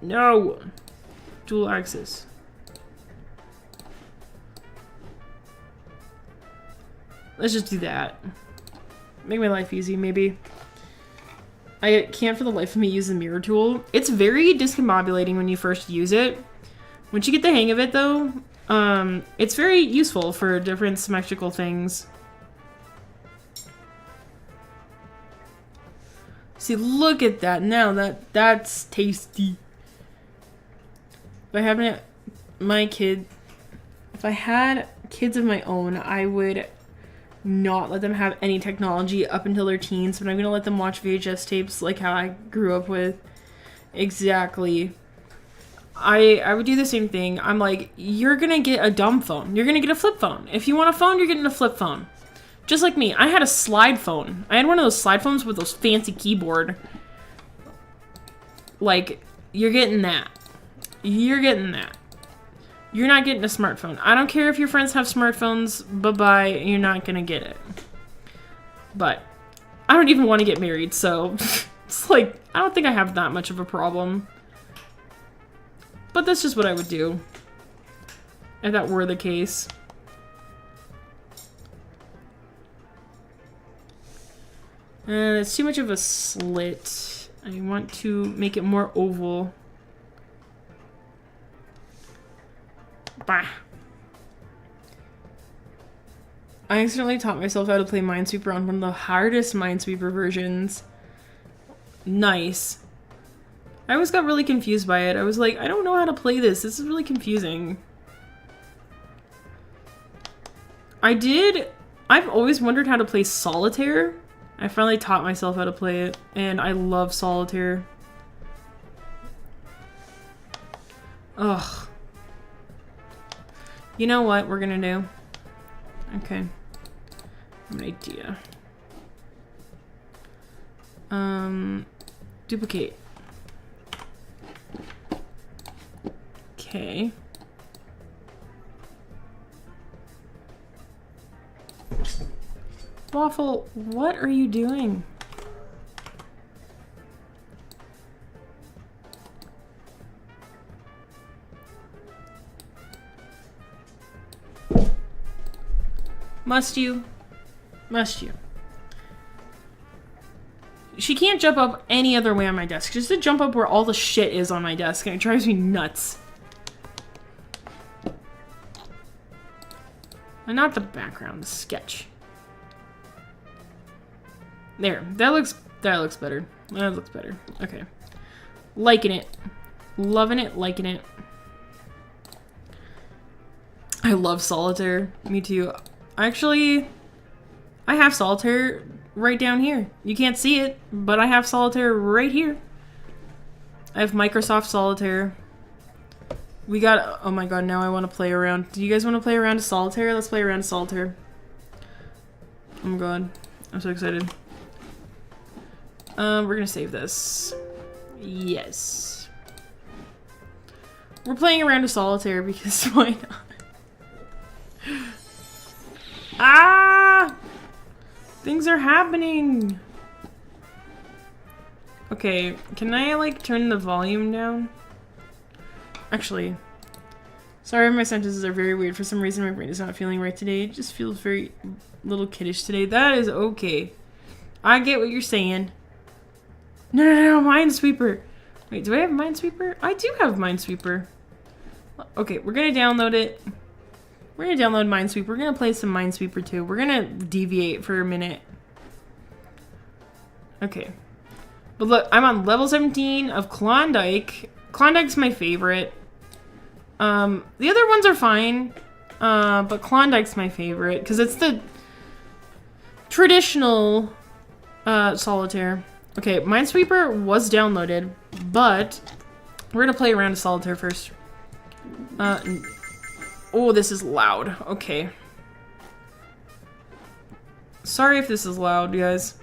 No! Dual axis. Let's just do that. Make my life easy, maybe. I can't for the life of me use the mirror tool. It's very discombobulating when you first use it. Once you get the hang of it, though, it's very useful for different symmetrical things. See, look at that. Now that's tasty. If I had kids of my own, I would not let them have any technology up until their teens, but I'm gonna let them watch VHS tapes like how I grew up with. Exactly. I would do the same thing. I'm like, you're gonna get a dumb phone. You're gonna get a flip phone. If you want a phone, you're getting a flip phone. Just like me. I had a slide phone. I had one of those slide phones with those fancy keyboard. Like, you're getting that. You're getting that. You're not getting a smartphone. I don't care if your friends have smartphones. Bye-bye. You're not gonna get it. But I don't even want to get married, so it's like, I don't think I have that much of a problem. But that's just what I would do if that were the case. It's too much of a slit. I want to make it more oval. Bah. I accidentally taught myself how to play Minesweeper on one of the hardest Minesweeper versions. Nice. I always got really confused by it. I was like, I don't know how to play this. This is really confusing. I've always wondered how to play Solitaire. I finally taught myself how to play it, and I love Solitaire. Ugh. You know what we're gonna do? Okay. I have an idea. Duplicate. Okay. Waffle, what are you doing? Must you? Must you? She can't jump up any other way on my desk. Just to jump up where all the shit is on my desk, and it drives me nuts. And not the background, the sketch. There. That looks better. That looks better. Okay. Liking it. Loving it, liking it. I love Solitaire. Me too. Actually, I have Solitaire right down here. You can't see it, but I have Solitaire right here. I have Microsoft Solitaire. We got... Oh my god, now I want to play around. Do you guys want to play around to Solitaire? Let's play around to Solitaire. Oh my god. I'm so excited. We're gonna save this. Yes. We're playing around to Solitaire because why not? Ah! Things are happening! Okay, can I, like, turn the volume down? Actually, sorry, my sentences are very weird. For some reason, my brain is not feeling right today. It just feels very little kiddish today. That is okay. I get what you're saying. No, Minesweeper. Wait, do I have Minesweeper? I do have Minesweeper. Okay, we're gonna download it. We're gonna download Minesweeper. We're gonna play some Minesweeper too. We're gonna deviate for a minute. Okay. But look, I'm on level 17 of Klondike. Klondike's my favorite. The other ones are fine. But Klondike's my favorite because it's the traditional solitaire. Okay, Minesweeper was downloaded, but we're gonna play around with solitaire first. Oh, this is loud. Okay. Sorry if this is loud, guys.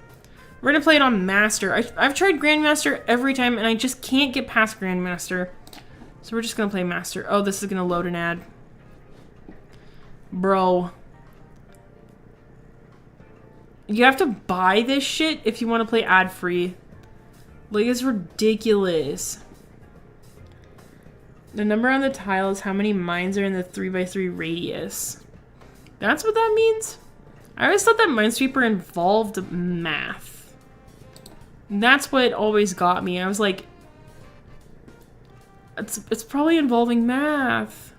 We're gonna play it on Master. I've tried Grandmaster every time, and I just can't get past Grandmaster. So we're just gonna play Master. Oh, this is gonna load an ad. Bro. You have to buy this shit if you want to play ad-free. Like, it's ridiculous. The number on the tile is how many mines are in the 3x3 radius. That's what that means? I always thought that Minesweeper involved math. That's what always got me. I was like, it's probably involving math.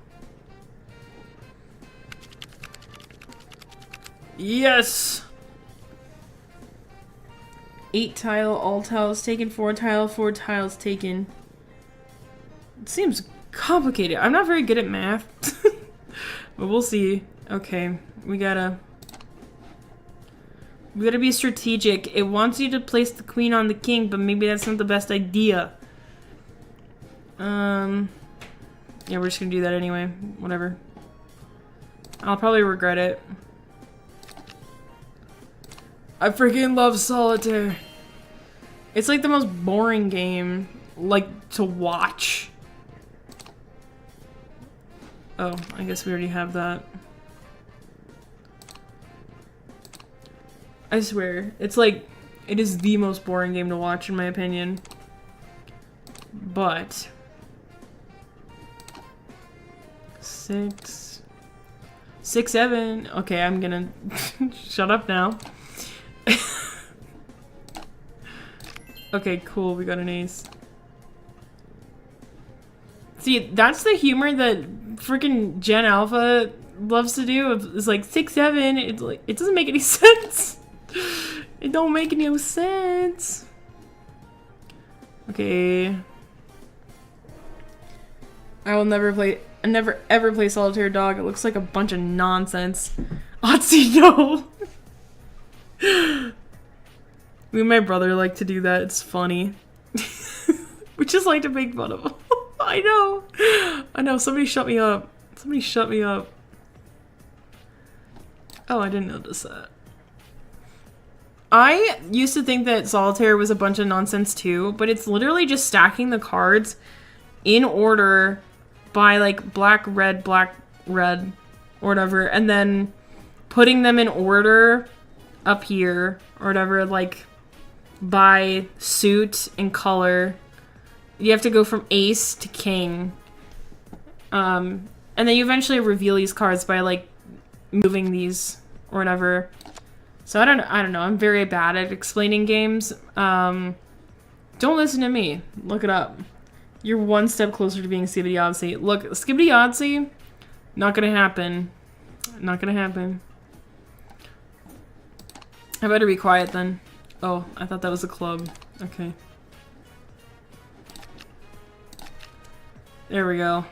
Yes! 8 tile, all tiles taken, 4 tile, 4 tiles taken. It seems complicated. I'm not very good at math. But we'll see. Okay, we gotta be strategic. It wants you to place the queen on the king, but maybe that's not the best idea. Yeah, we're just gonna do that anyway. Whatever. I'll probably regret it. I freaking love solitaire. It's like the most boring game, like, to watch. Oh, I guess we already have that. I swear, it's like, it is the most boring game to watch in my opinion. But 6, 7. Okay, I'm gonna shut up now. Okay, cool, we got an ace. See, that's the humor that freaking Gen Alpha loves to do. It's like 6, 7. It's like, it doesn't make any sense. It don't make any sense. Okay. I will never ever play solitaire dog. It looks like a bunch of nonsense. Otzi, no. Me and my brother like to do that. It's funny. We just like to make fun of him. I know. Somebody shut me up. Somebody shut me up. Oh, I didn't notice that. I used to think that solitaire was a bunch of nonsense too, but it's literally just stacking the cards in order by like black, red, or whatever, and then putting them in order up here or whatever, like by suit and color. You have to go from ace to king. And then you eventually reveal these cards by like moving these or whatever. So I don't know. I'm very bad at explaining games. Don't listen to me. Look it up. You're one step closer to being Skibidi Odyssey. Look, Skibidi Odyssey, not gonna happen. Not gonna happen. I better be quiet then. Oh, I thought that was a club. Okay. There we go.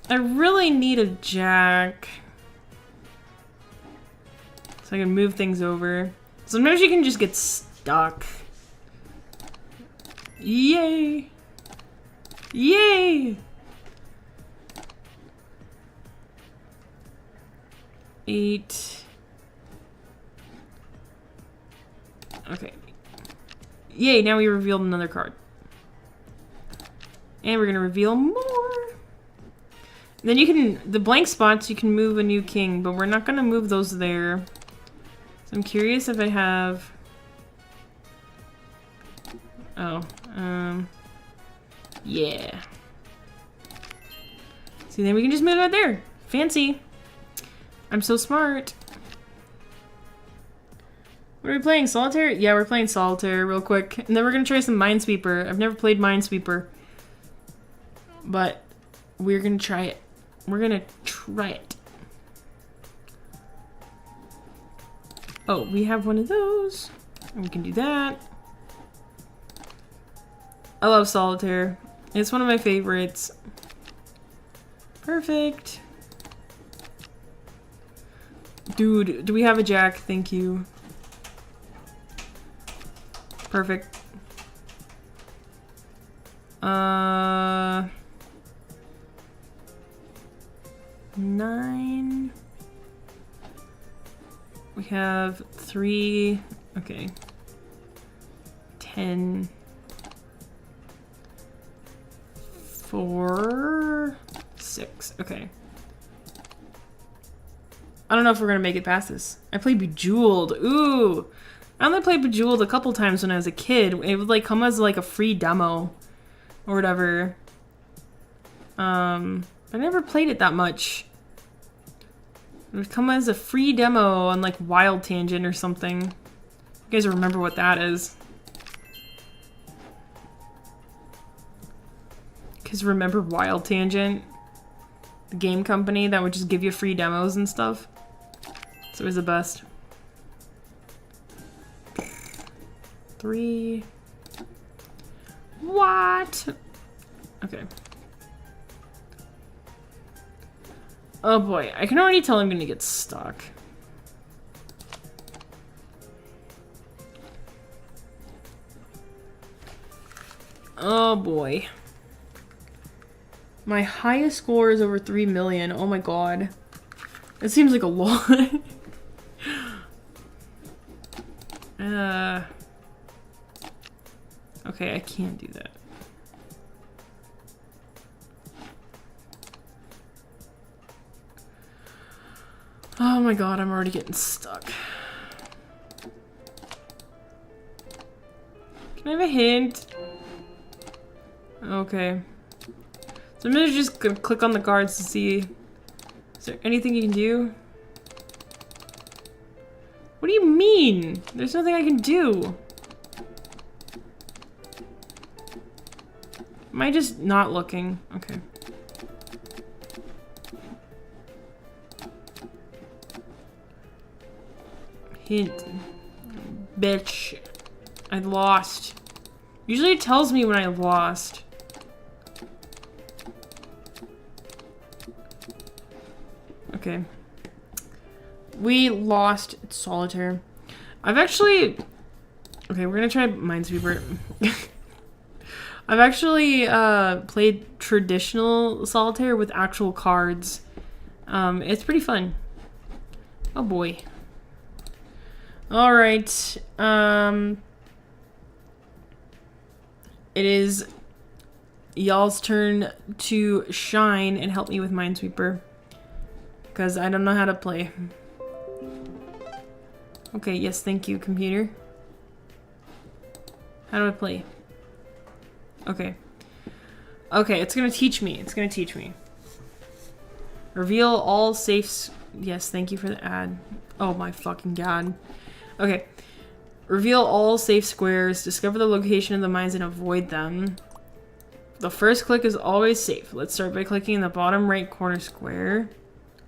I really need a jack. So I can move things over. Sometimes you can just get stuck. Yay! Yay! 8. Okay. Yay, now we revealed another card. And we're gonna reveal more. Then you can, the blank spots, you can move a new king, but we're not gonna move those there. So I'm curious if I have... Oh, yeah. See, then we can just move it there. Fancy. I'm so smart. What are we playing? Solitaire? Yeah, we're playing Solitaire real quick. And then we're gonna try some Minesweeper. I've never played Minesweeper. But we're gonna try it. We're gonna try it. Oh, we have one of those. And we can do that. I love Solitaire. It's one of my favorites. Perfect. Dude, do we have a jack? Thank you. Perfect. 9. We have 3. Okay. 10. 4. 6. Okay. I don't know if we're gonna make it past this. I played Bejeweled. Ooh! I only played Bejeweled a couple times when I was a kid. It would like come as like a free demo or whatever. I never played it that much. It would come as a free demo on like Wild Tangent or something. You guys remember what that is? Because remember Wild Tangent? The game company that would just give you free demos and stuff. It's always the best. 3. What? Okay. Oh boy, I can already tell I'm gonna get stuck. Oh boy. My highest score is over 3 million. Oh my god. It seems like a lot. Okay, I can't do that. Oh my god, I'm already getting stuck. Can I have a hint? Okay. So I'm just gonna click on the cards to see. Is there anything you can do? What do you mean? There's nothing I can do. Am I just not looking? Okay. Hint. Bitch. I lost. Usually it tells me when I lost. Okay. We lost Solitaire. I've actually... Okay, we're gonna try Minesweeper. I've actually played traditional Solitaire with actual cards. It's pretty fun. Oh boy. Alright. It is y'all's turn to shine and help me with Minesweeper. Because I don't know how to play. Okay, yes, thank you, computer. How do I play? Okay. Okay, it's gonna teach me. It's gonna teach me. Reveal all safe... Yes, thank you for the ad. Oh my fucking god. Okay. Reveal all safe squares. Discover the location of the mines and avoid them. The first click is always safe. Let's start by clicking the bottom right corner square.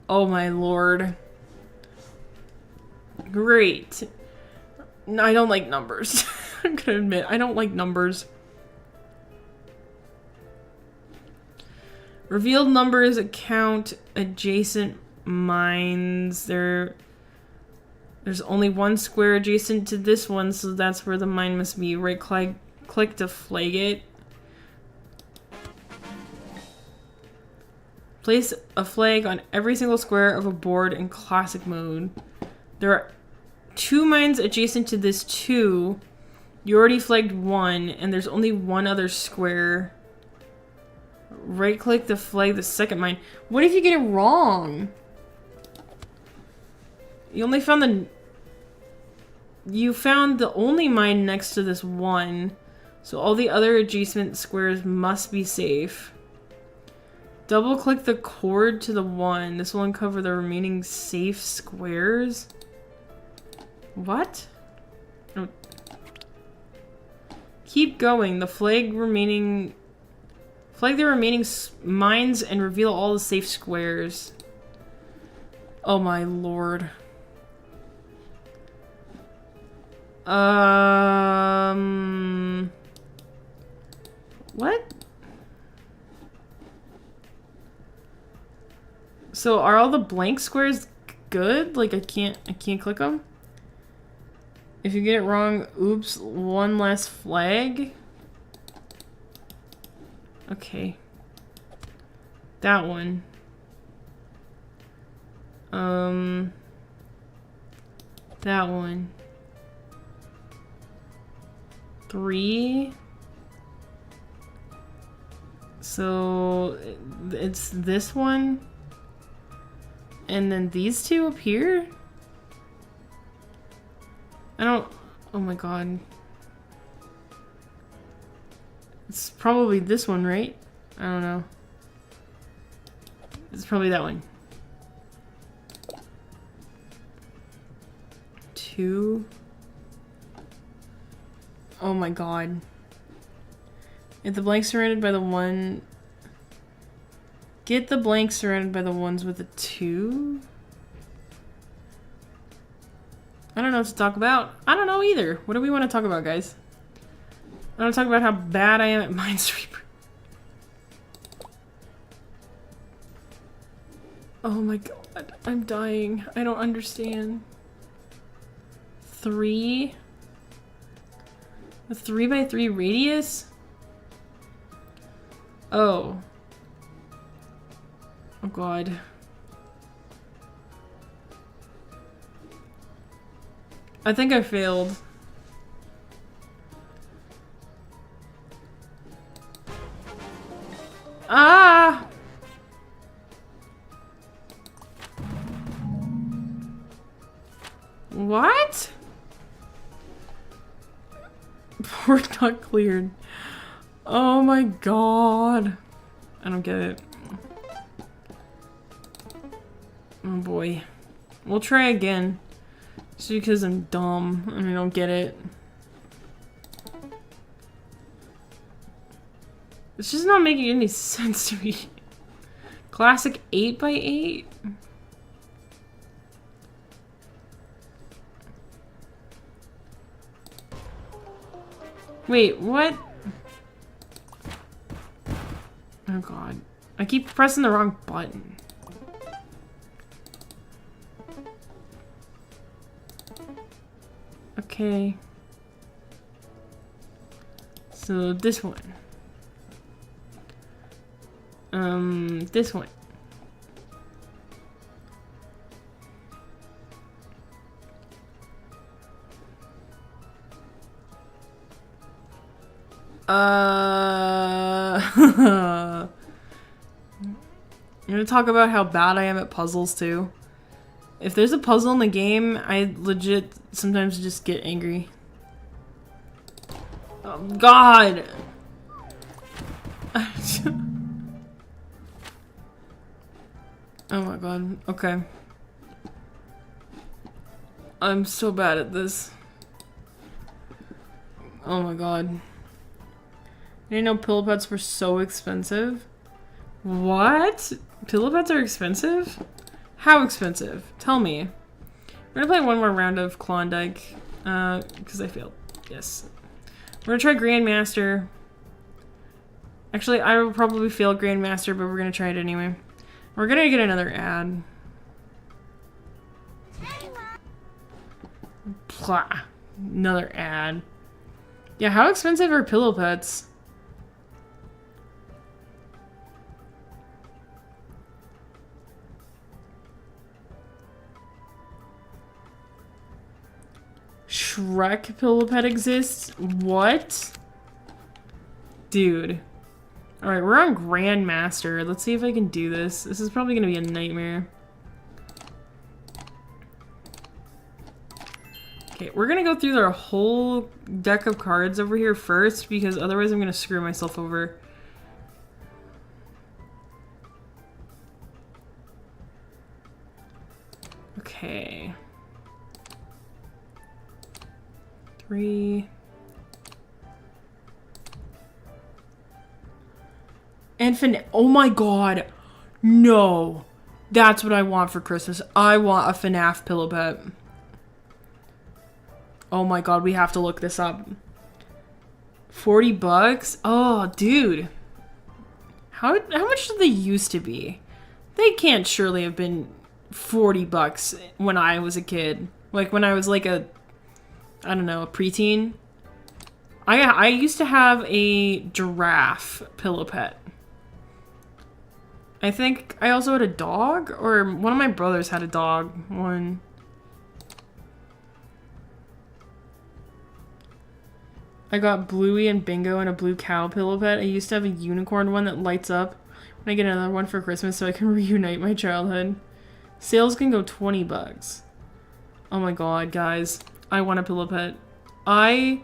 Oh my lord. Great. No, I don't like numbers. I'm gonna admit, I don't like numbers. Revealed numbers count adjacent mines. There's only one square adjacent to this one, so that's where the mine must be. Right click to flag it. Place a flag on every single square of a board in classic mode. There are 2 mines adjacent to this 2. You already flagged 1, and there's only 1 other square. Right click to flag the second mine. What if you get it wrong? You only found the... You found the only mine next to this 1. So all the other adjacent squares must be safe. Double click the cord to the 1. This will uncover the remaining safe squares. What? Oh. Keep going. Flag the remaining mines and reveal all the safe squares. Oh my lord. What? So are all the blank squares good? Like I can't click them? If you get it wrong, oops, one less flag. Okay. That one. That one. 3. So it's this one. And then these two up here? I don't... Oh my god. It's probably this one, right? I don't know. It's probably that one. 2. Oh my god. If the blank surrounded by the 1... Get the blank surrounded by the ones with the 2? I don't know what to talk about. I don't know either. What do we want to talk about, guys? I want to talk about how bad I am at Minesweeper. Oh my god. I'm dying. I don't understand. 3? A 3x3 radius? Oh. Oh god. I think I failed. Ah! What? Port not cleared. Oh my god. I don't get it. Oh boy. We'll try again. Just because I'm dumb and I don't get it. It's just not making any sense to me. Classic 8x8? Wait, what? Oh god. I keep pressing the wrong button. Okay. So this one. This one. I'm gonna talk about how bad I am at puzzles too. If there's a puzzle in the game, I legit sometimes just get angry. Oh god! Oh my god, okay. I'm so bad at this. Oh my god. I didn't know pillow pets were so expensive. What? Pillow pets are expensive? How expensive? Tell me. We're gonna play one more round of Klondike. Because I failed. Yes. We're gonna try Grandmaster. Actually, I will probably fail Grandmaster, but we're gonna try it anyway. We're gonna get another ad. Blah. Another ad. Yeah, how expensive are pillow pets? Shrek pillow pet exists? What? Dude. Alright, we're on Grandmaster. Let's see if I can do this. This is probably gonna be a nightmare. Okay, we're gonna go through their whole deck of cards over here first, because otherwise I'm gonna screw myself over. Okay. 3. And oh my god. No. That's what I want for Christmas. I want a FNAF pillow pet. Oh my god, we have to look this up. 40 bucks? Oh, dude. How much did they used to be? They can't surely have been 40 bucks when I was a kid. Like when I was like a, I don't know, a preteen. I used to have a giraffe pillow pet. I think I also had a dog, or one of my brothers had a dog. One. I got Bluey and Bingo and a blue cow pillow pet. I used to have a unicorn one that lights up when I get another one for Christmas so I can reunite my childhood. Sales can go 20 bucks. Oh my god, guys. I want a pillow pet. I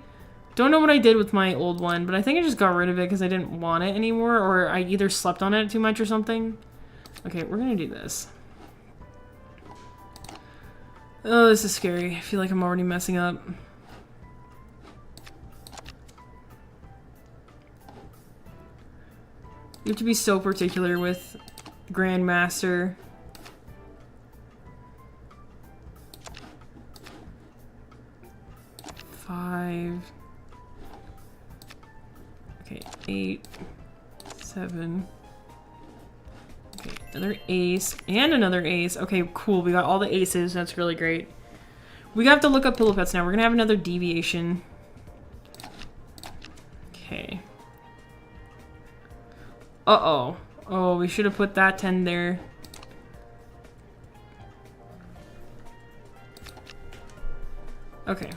don't know what I did with my old one, but I think I just got rid of it because I didn't want it anymore, or I either slept on it too much or something. Okay, we're gonna do this. Oh, this is scary. I feel like I'm already messing up. You have to be so particular with Grandmaster. Five. Okay, 8, 7. Okay, another ace and another ace. Okay, cool. We got all the aces. That's really great. We have to look up pillow pets now. We're gonna have another deviation. Okay. Uh-oh. Oh, we should have put that 10 there. Okay.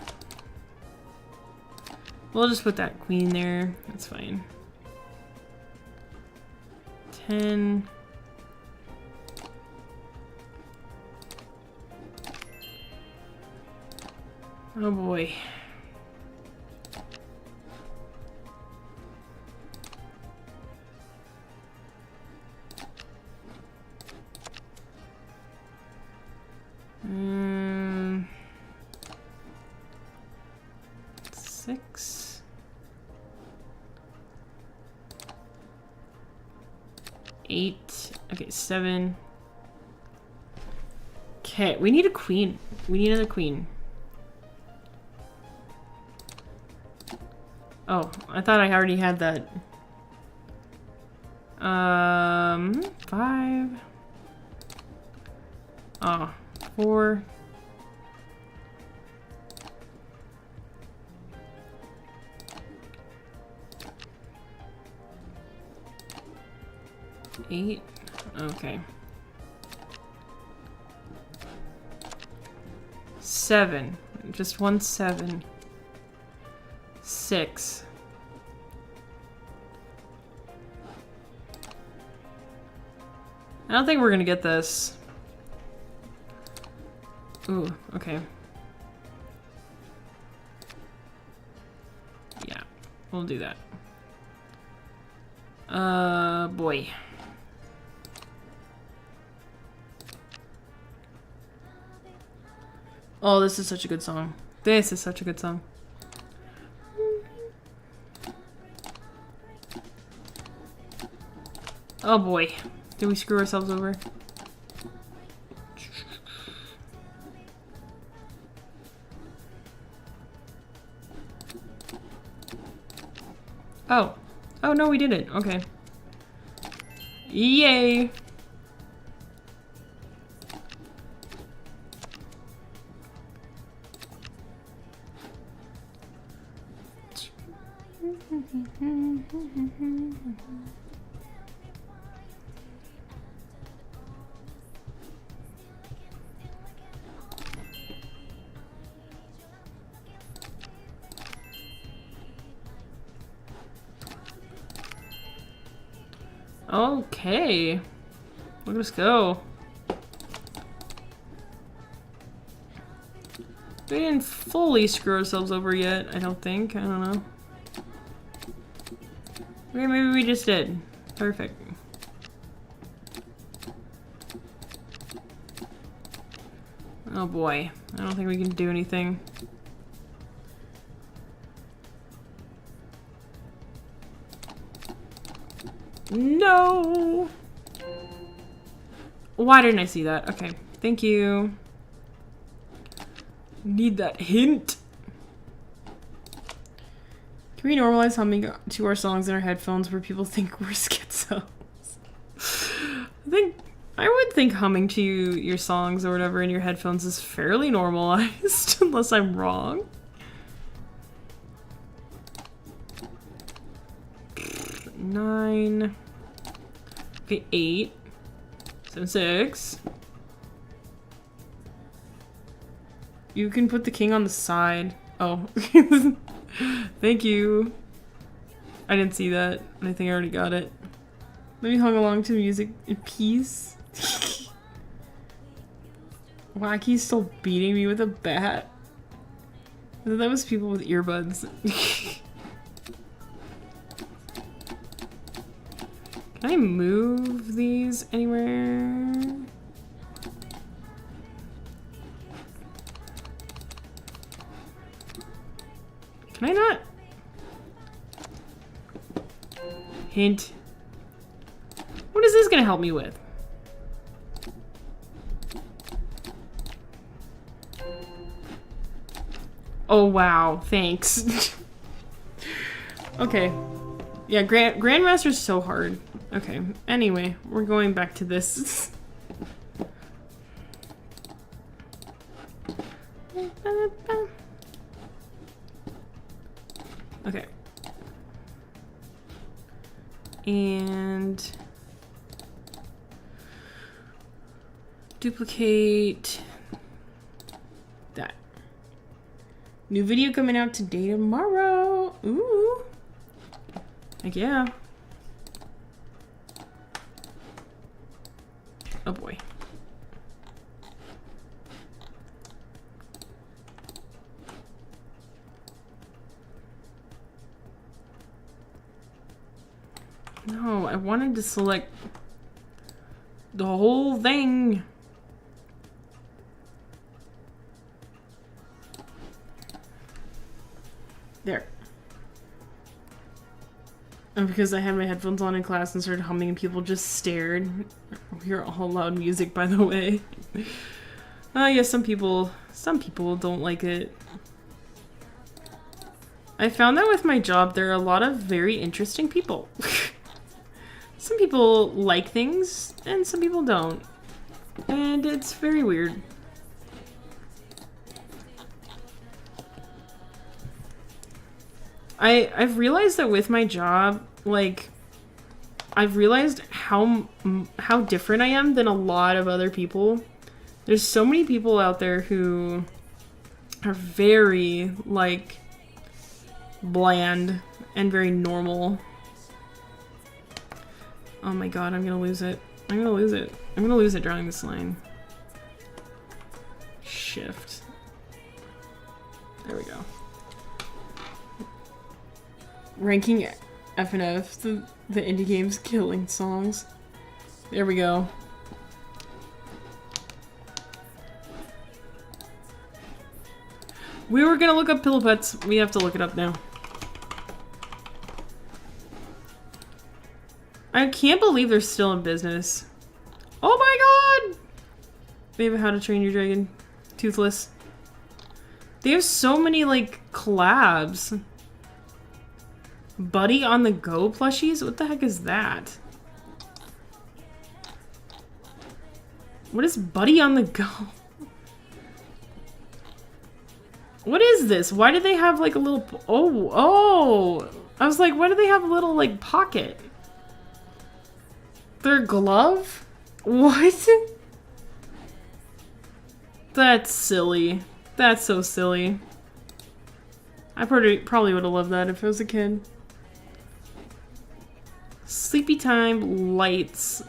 We'll just put that queen there. That's fine. 10. Oh boy. Mm, 6. 8. Okay, 7. Okay, we need a queen. We need another queen. Oh, I thought I already had that. 5. Oh, 4. 8. Okay. 7. Just one 7. 6. I don't think we're gonna get this. Ooh, okay. Yeah, we'll do that. Boy. Oh, this is such a good song. This is such a good song. Oh boy. Did we screw ourselves over? Oh. Oh no, we didn't. Okay. Yay! Okay. Look at us go. We didn't fully screw ourselves over yet, I don't think. I don't know. Okay, maybe we just did. Perfect. Oh boy. I don't think we can do anything. No! Why didn't I see that? Okay. Thank you. Need that hint. Can we normalize humming to our songs in our headphones where people think we're schizos? I would think humming to your songs or whatever in your headphones is fairly normalized, unless I'm wrong. Nine. Okay, 8. 7, 6. You can put the king on the side. Oh. Thank you. I didn't see that. I think I already got it. Let me hung along to music in peace. Wacky's still beating me with a bat. I thought that was people with earbuds. Can I move these anywhere? Can I not? Hint. What is this gonna help me with? Oh wow, thanks. Okay. Yeah, Grandmaster's so hard. Okay, anyway, we're going back to this. Okay. And duplicate that. New video coming out today, tomorrow. Ooh. Heck yeah. Oh boy. No, I wanted to select the whole thing. There. And because I had my headphones on in class and started humming and people just stared. We hear all loud music, by the way. Yes, some people don't like it. I found that with my job, there are a lot of very interesting people. Some people like things, and some people don't. And it's very weird. I've realized that with my job, like, I've realized how different I am than a lot of other people. There's so many people out there who are very, like, bland and very normal. Oh my god, I'm gonna lose it. I'm gonna lose it. I'm gonna lose it drawing this line. Shift. There we go. Ranking FNF, the indie games killing songs. There we go. We were gonna look up Pillow Pets. We have to look it up now. I can't believe they're still in business. Oh my god! They have How to Train Your Dragon. Toothless. They have so many, like, collabs. Buddy on the Go plushies? What the heck is that? What is Buddy on the Go? What is this? Why do they have, like, a little... Oh! I was like, why do they have a little, like, pocket? Their glove? What? That's silly. That's so silly. I probably would have loved that if I was a kid. Sleepy time lights.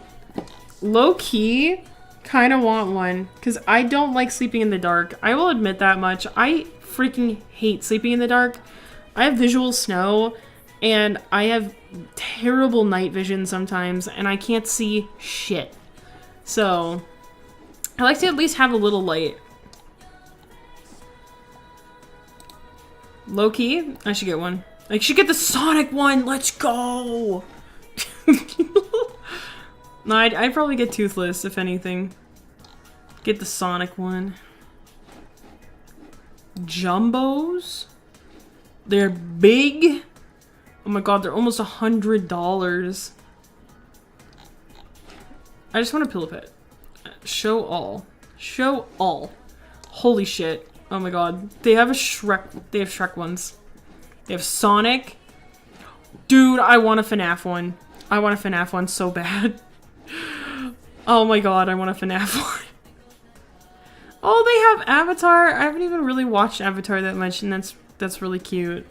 Low key, kind of want one because I don't like sleeping in the dark. I will admit that much. I freaking hate sleeping in the dark. I have visual snow and I have terrible night vision sometimes and I can't see shit. So I like to at least have a little light. Low-key, I should get one. I should get the Sonic one! Let's go! No, I'd probably get Toothless, if anything. Get the Sonic one. Jumbos? They're big? Oh my god, they're almost $100. I just want a pillow pet. Show all. Show all. Holy shit. Oh my god. They have a Shrek. They have Shrek ones. They have Sonic. Dude, I want a FNAF one. I want a FNAF one so bad. Oh my god, I want a FNAF one. Oh, they have Avatar. I haven't even really watched Avatar that much, and that's really cute.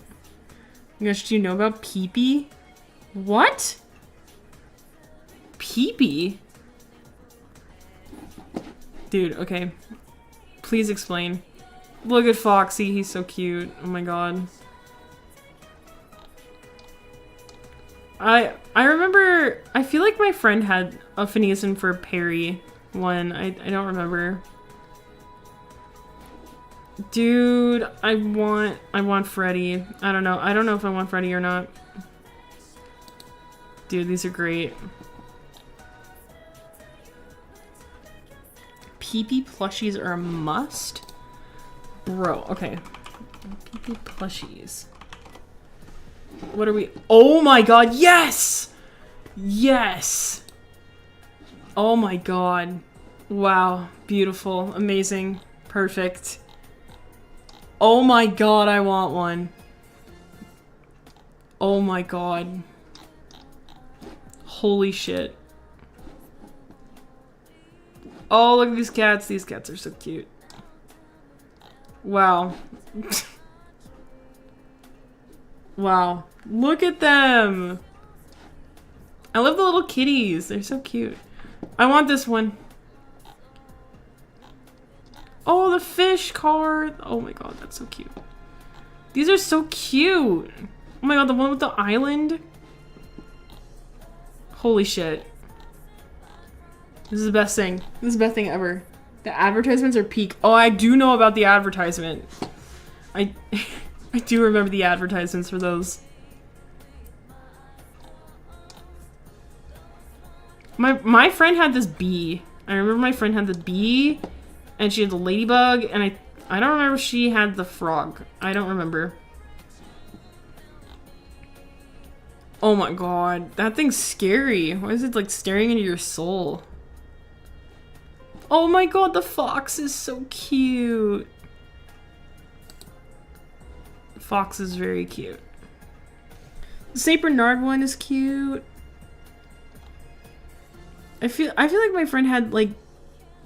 You guys, do you know about Pee-Pee? What? Pee-Pee? Dude, okay. Please explain. Look at Foxy, he's so cute. Oh my god. I remember, I feel like my friend had a Phineas and Ferb Perry one. I don't remember. Dude, I want Freddy. I don't know. I don't know if I want Freddy or not. Dude, these are great. Pee-Pee plushies are a must? Bro, okay. Pee-Pee plushies. What are we? Oh my god, yes! Yes! Oh my god. Wow. Beautiful. Amazing. Perfect. Oh my god, I want one. Oh my god. Holy shit. Oh, look at these cats. These cats are so cute. Wow. Wow. Look at them. I love the little kitties. They're so cute. I want this one. Oh, the fish card. Oh my god, that's so cute. These are so cute. Oh my god, the one with the island. Holy shit. This is the best thing. This is the best thing ever. The advertisements are peak. Oh, I do know about the advertisement. I do remember the advertisements for those. My friend had this bee. I remember my friend had the bee, and she had the ladybug, and I don't remember if she had the frog. I don't remember. Oh my god, that thing's scary. Why is it like staring into your soul? Oh my god, the fox is so cute. Fox is very cute. The Saint Bernard one is cute. I feel like my friend had like,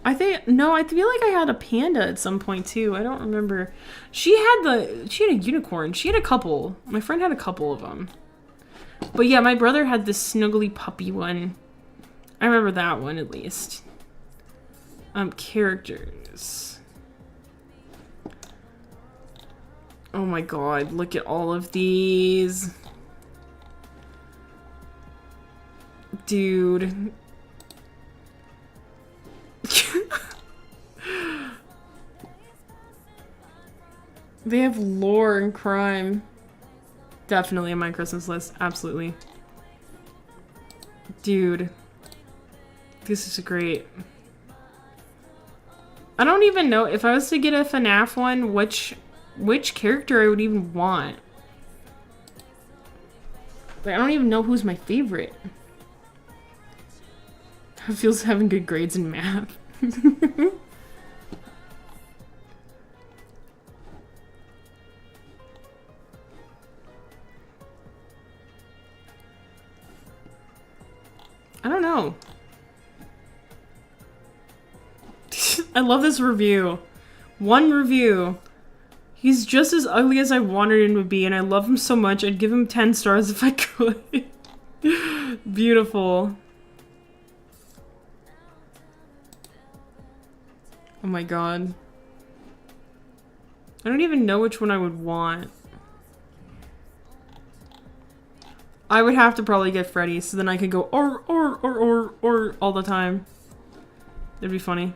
I feel like I had a panda at some point too. I don't remember. She had a unicorn. She had a couple. My friend had a couple of them. But yeah, my brother had this snuggly puppy one. I remember that one at least. Characters. Oh my god, look at all of these. Dude. They have lore and crime. Definitely on my Christmas list. Absolutely. Dude. This is great. I don't even know if I was to get a FNAF one, which character I would even want. Like, I don't even know who's my favorite. It feels having good grades in math. I don't know. I love this review. One review. He's just as ugly as I wanted him to be, and I love him so much, I'd give him 10 stars if I could. Beautiful. Oh my god. I don't even know which one I would want. I would have to probably get Freddy, so then I could go or all the time. It'd be funny.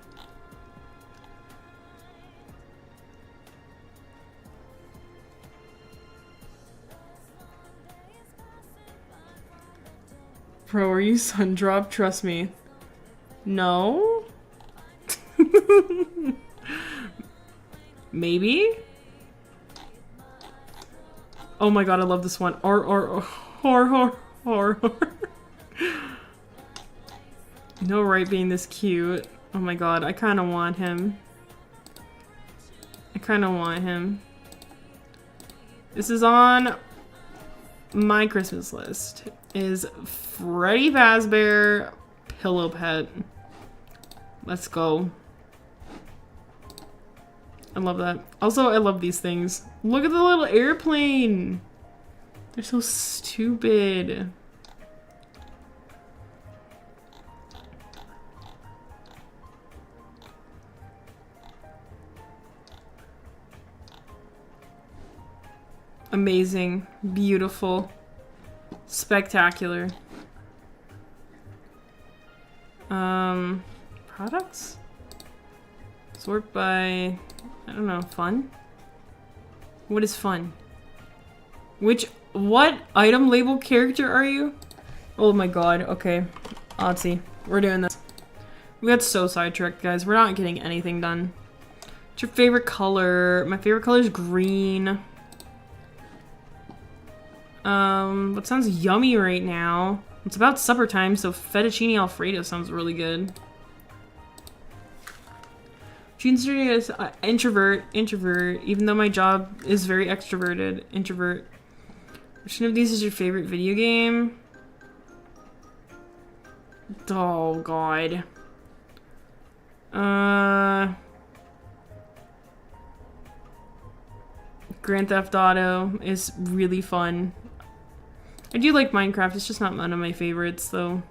Bro, are you Sundrop? Trust me. No? Maybe? Oh my god, I love this one. Hor. No right being this cute. Oh my god, I kind of want him. This is on my Christmas list. Is Freddy Fazbear Pillow Pet. Let's go. I love that. Also, I love these things. Look at the little airplane. They're so stupid. Amazing. Beautiful. Spectacular. Products? Sort by, I don't know, fun? What is fun? What item label character are you? Oh my god, okay. Let's see. We're doing this. We got so sidetracked, guys. We're not getting anything done. What's your favorite color? My favorite color is green. What sounds yummy right now? It's about supper time, so fettuccine alfredo sounds really good. Consider as introvert, even though my job is very extroverted. Introvert. Which one of these is your favorite video game? Oh god. Grand Theft Auto is really fun. I do like Minecraft, it's just not one of my favorites, though.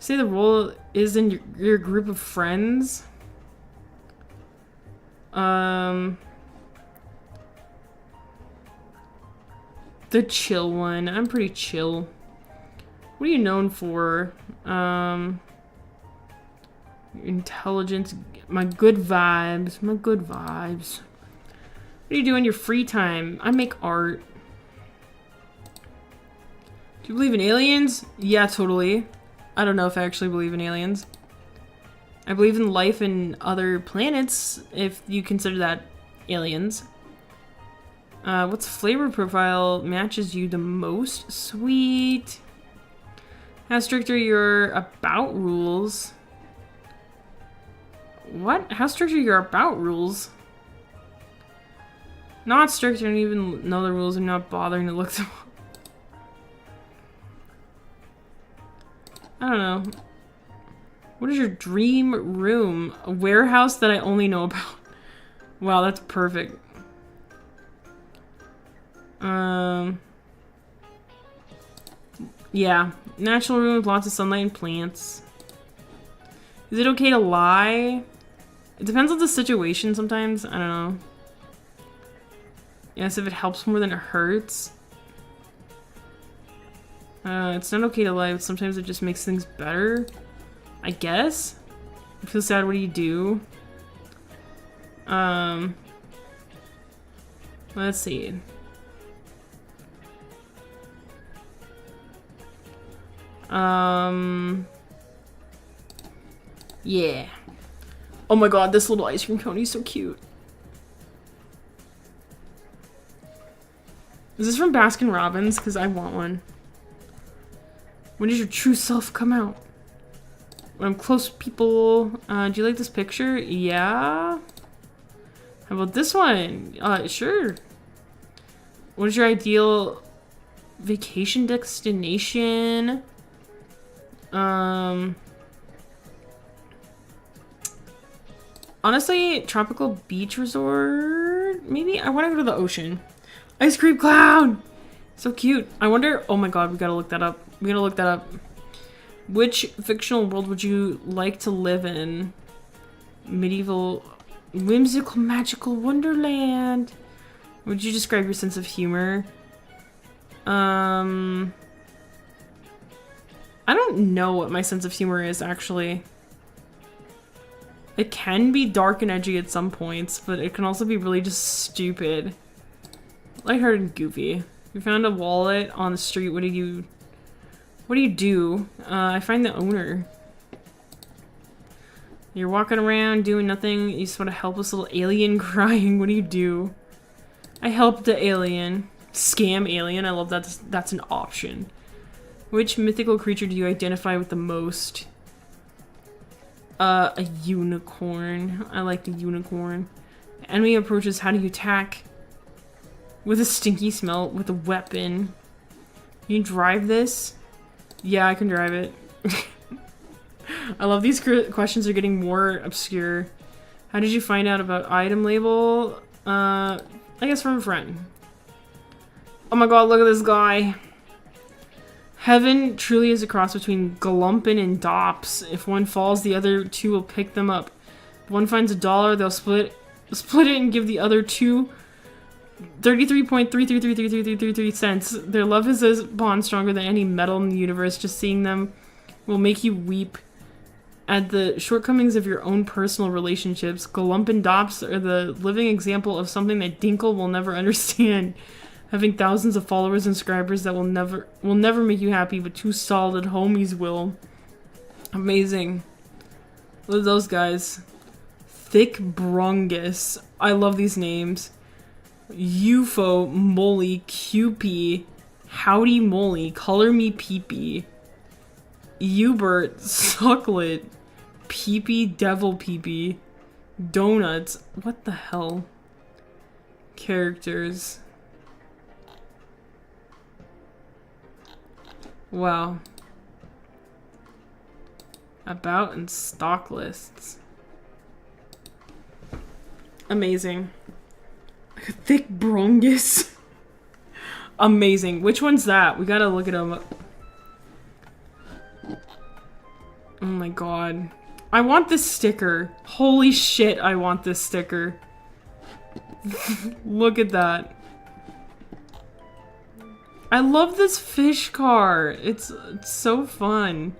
Say the role is in your group of friends. The chill one. I'm pretty chill. What are you known for? Intelligence. My good vibes. What do you do in your free time? I make art. Do you believe in aliens? Yeah, totally. I don't know if I actually believe in aliens. I believe in life in other planets, if you consider that aliens. What's flavor profile matches you the most? Sweet. How strict are your about rules? What? How strict are your about rules? Not strict, I don't even know the rules. I'm not bothering to look them up. I don't know. What is your dream room? A warehouse that I only know about. Wow, that's perfect. Yeah. Natural room with lots of sunlight and plants. Is it okay to lie? It depends on the situation sometimes. I don't know. Yes, if it helps more than it hurts. It's not okay to lie, but sometimes it just makes things better. I guess? I feel sad, what do you do? Let's see. Yeah. Oh my god, this little ice cream cone is so cute. Is this from Baskin Robbins? Because I want one. When does your true self come out? When I'm close to people. Do you like this picture? Yeah. How about this one? Sure. What is your ideal vacation destination? Honestly, tropical beach resort. Maybe I want to go to the ocean. Ice cream clown. So cute. I wonder. Oh my god, we gotta look that up. Which fictional world would you like to live in? Medieval, whimsical, magical wonderland. Would you describe your sense of humor? I don't know what my sense of humor is, actually. It can be dark and edgy at some points, but it can also be really just stupid. Lighthearted and goofy. You found a wallet on the street, what What do you do? I find the owner. You're walking around doing nothing. You just want a helpless little alien crying. What do you do? I helped the alien. Scam alien. I love that. That's an option. Which mythical creature do you identify with the most? A unicorn. I like the unicorn. Enemy approaches. How do you attack? With a stinky smell. With a weapon. Can you drive this? Yeah, I can drive it. I love these questions are getting more obscure. How did you find out about item label? I guess from a friend. Oh my god, look at this guy. Heaven truly is a cross between Galumpen and Dops. If one falls, the other two will pick them up. If one finds $1, they'll split it and give the other two 33.333333 cents. Their love is a bond stronger than any metal in the universe. Just seeing them will make you weep at the shortcomings of your own personal relationships. Galump and Dops are the living example of something that Dinkle will never understand. Having thousands of followers and subscribers that will never make you happy, but two solid homies will. Amazing. Look at those guys. Thick Brungus. I love these names. UFO, Molly, QP, Howdy Molly, Color Me Peepee, Hubert, Sucklet, Peepee, Devil Peepee, Donuts. What the hell? Characters. Wow. About and stock lists. Amazing. Thick Brungus. Amazing. Which one's that? We gotta look at them. Oh my god. I want this sticker. Holy shit, I want this sticker. Look at that. I love this fish car. It's so fun.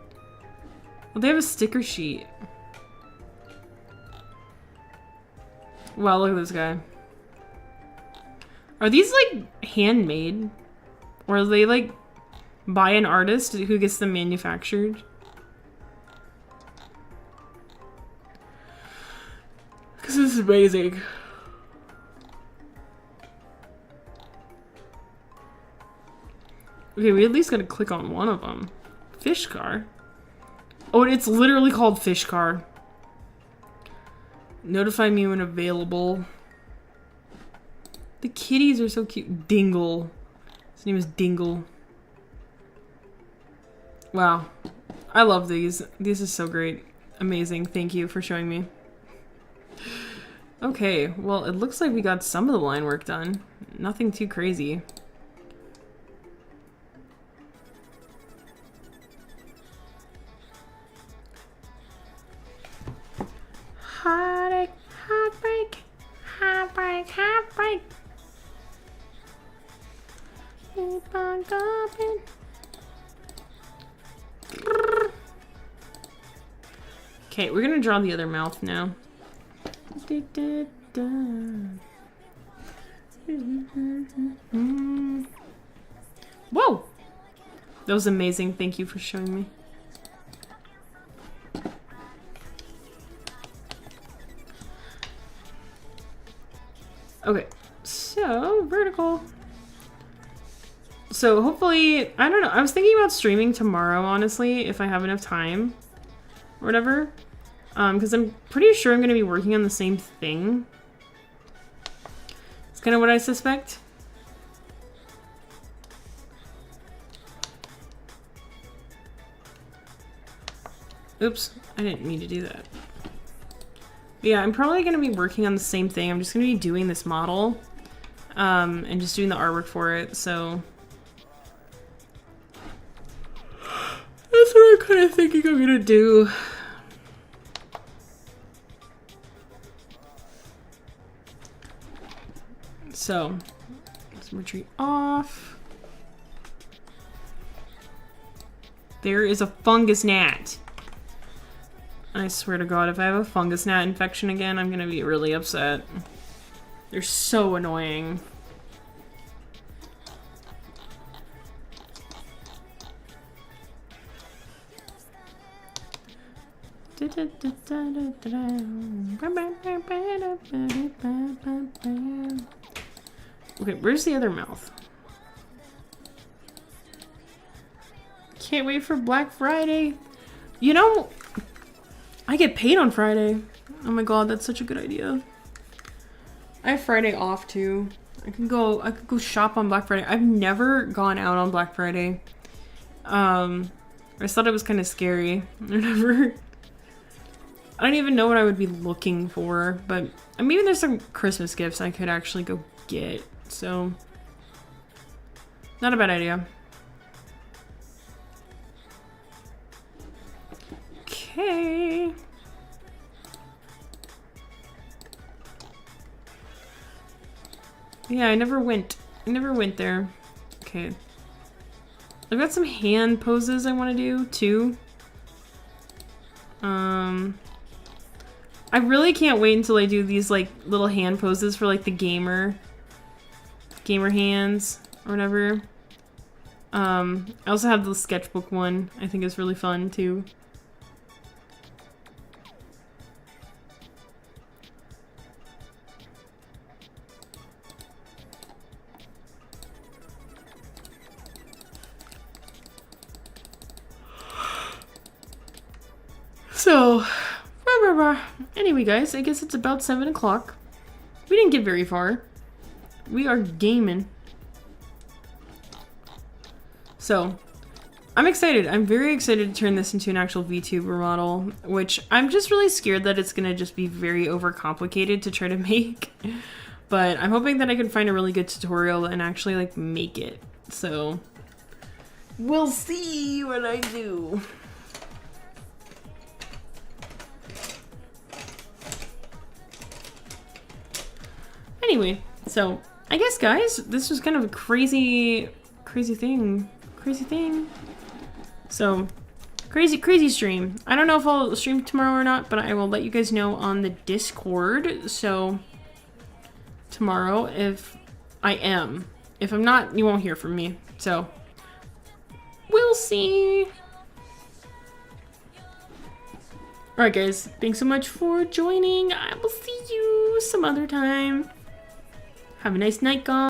Well, they have a sticker sheet. Wow, look at this guy. Are these like handmade? Or are they like by an artist who gets them manufactured? Because this is amazing. Okay, we at least gotta click on one of them. Fish car. Oh, and it's literally called Fish Car. Notify me when available. The kitties are so cute. Dingle. His name is Dingle. Wow. I love these. This is so great. Amazing. Thank you for showing me. Okay, well, it looks like we got some of the line work done. Nothing too crazy. Heartache, heartbreak, heartbreak, heartbreak. Keep on going. Okay, we're gonna draw the other mouth now. Whoa! That was amazing. Thank you for showing me. Okay, so vertical. So hopefully, I don't know. I was thinking about streaming tomorrow, honestly, if I have enough time or whatever. Because I'm pretty sure I'm going to be working on the same thing. It's kind of what I suspect. Oops, I didn't mean to do that. But yeah, I'm probably going to be working on the same thing. I'm just going to be doing this model. And just doing the artwork for it, so... That's what I'm kind of thinking I'm going to do. So, let's retreat off. There is a fungus gnat. I swear to God, if I have a fungus gnat infection again, I'm gonna be really upset. They're so annoying. Okay, where's the other mouth? Can't wait for Black Friday. You know, I get paid on Friday. Oh my god, that's such a good idea. I have Friday off too. I can go shop on Black Friday. I've never gone out on Black Friday. I just thought it was kind of scary. I don't even know what I would be looking for, but maybe there's some Christmas gifts I could actually go get. So, not a bad idea. Okay. Yeah, I never went there. Okay. I've got some hand poses I want to do too. I really can't wait until I do these like little hand poses for like the gamer hands or whatever. I also have the sketchbook one. I think is really fun too. So, anyway guys, I guess it's about 7 o'clock. We didn't get very far. We are gaming. So, I'm excited. I'm very excited to turn this into an actual VTuber model, which I'm just really scared that it's gonna just be very overcomplicated to try to make. But I'm hoping that I can find a really good tutorial and actually like make it. So, we'll see what I do. Anyway, so I guess guys, this was kind of a crazy thing. So, crazy stream. I don't know if I'll stream tomorrow or not, but I will let you guys know on the Discord. So, tomorrow, if I am. If I'm not, you won't hear from me. So, we'll see. Alright guys, thanks so much for joining. I will see you some other time. Have a nice night, guys.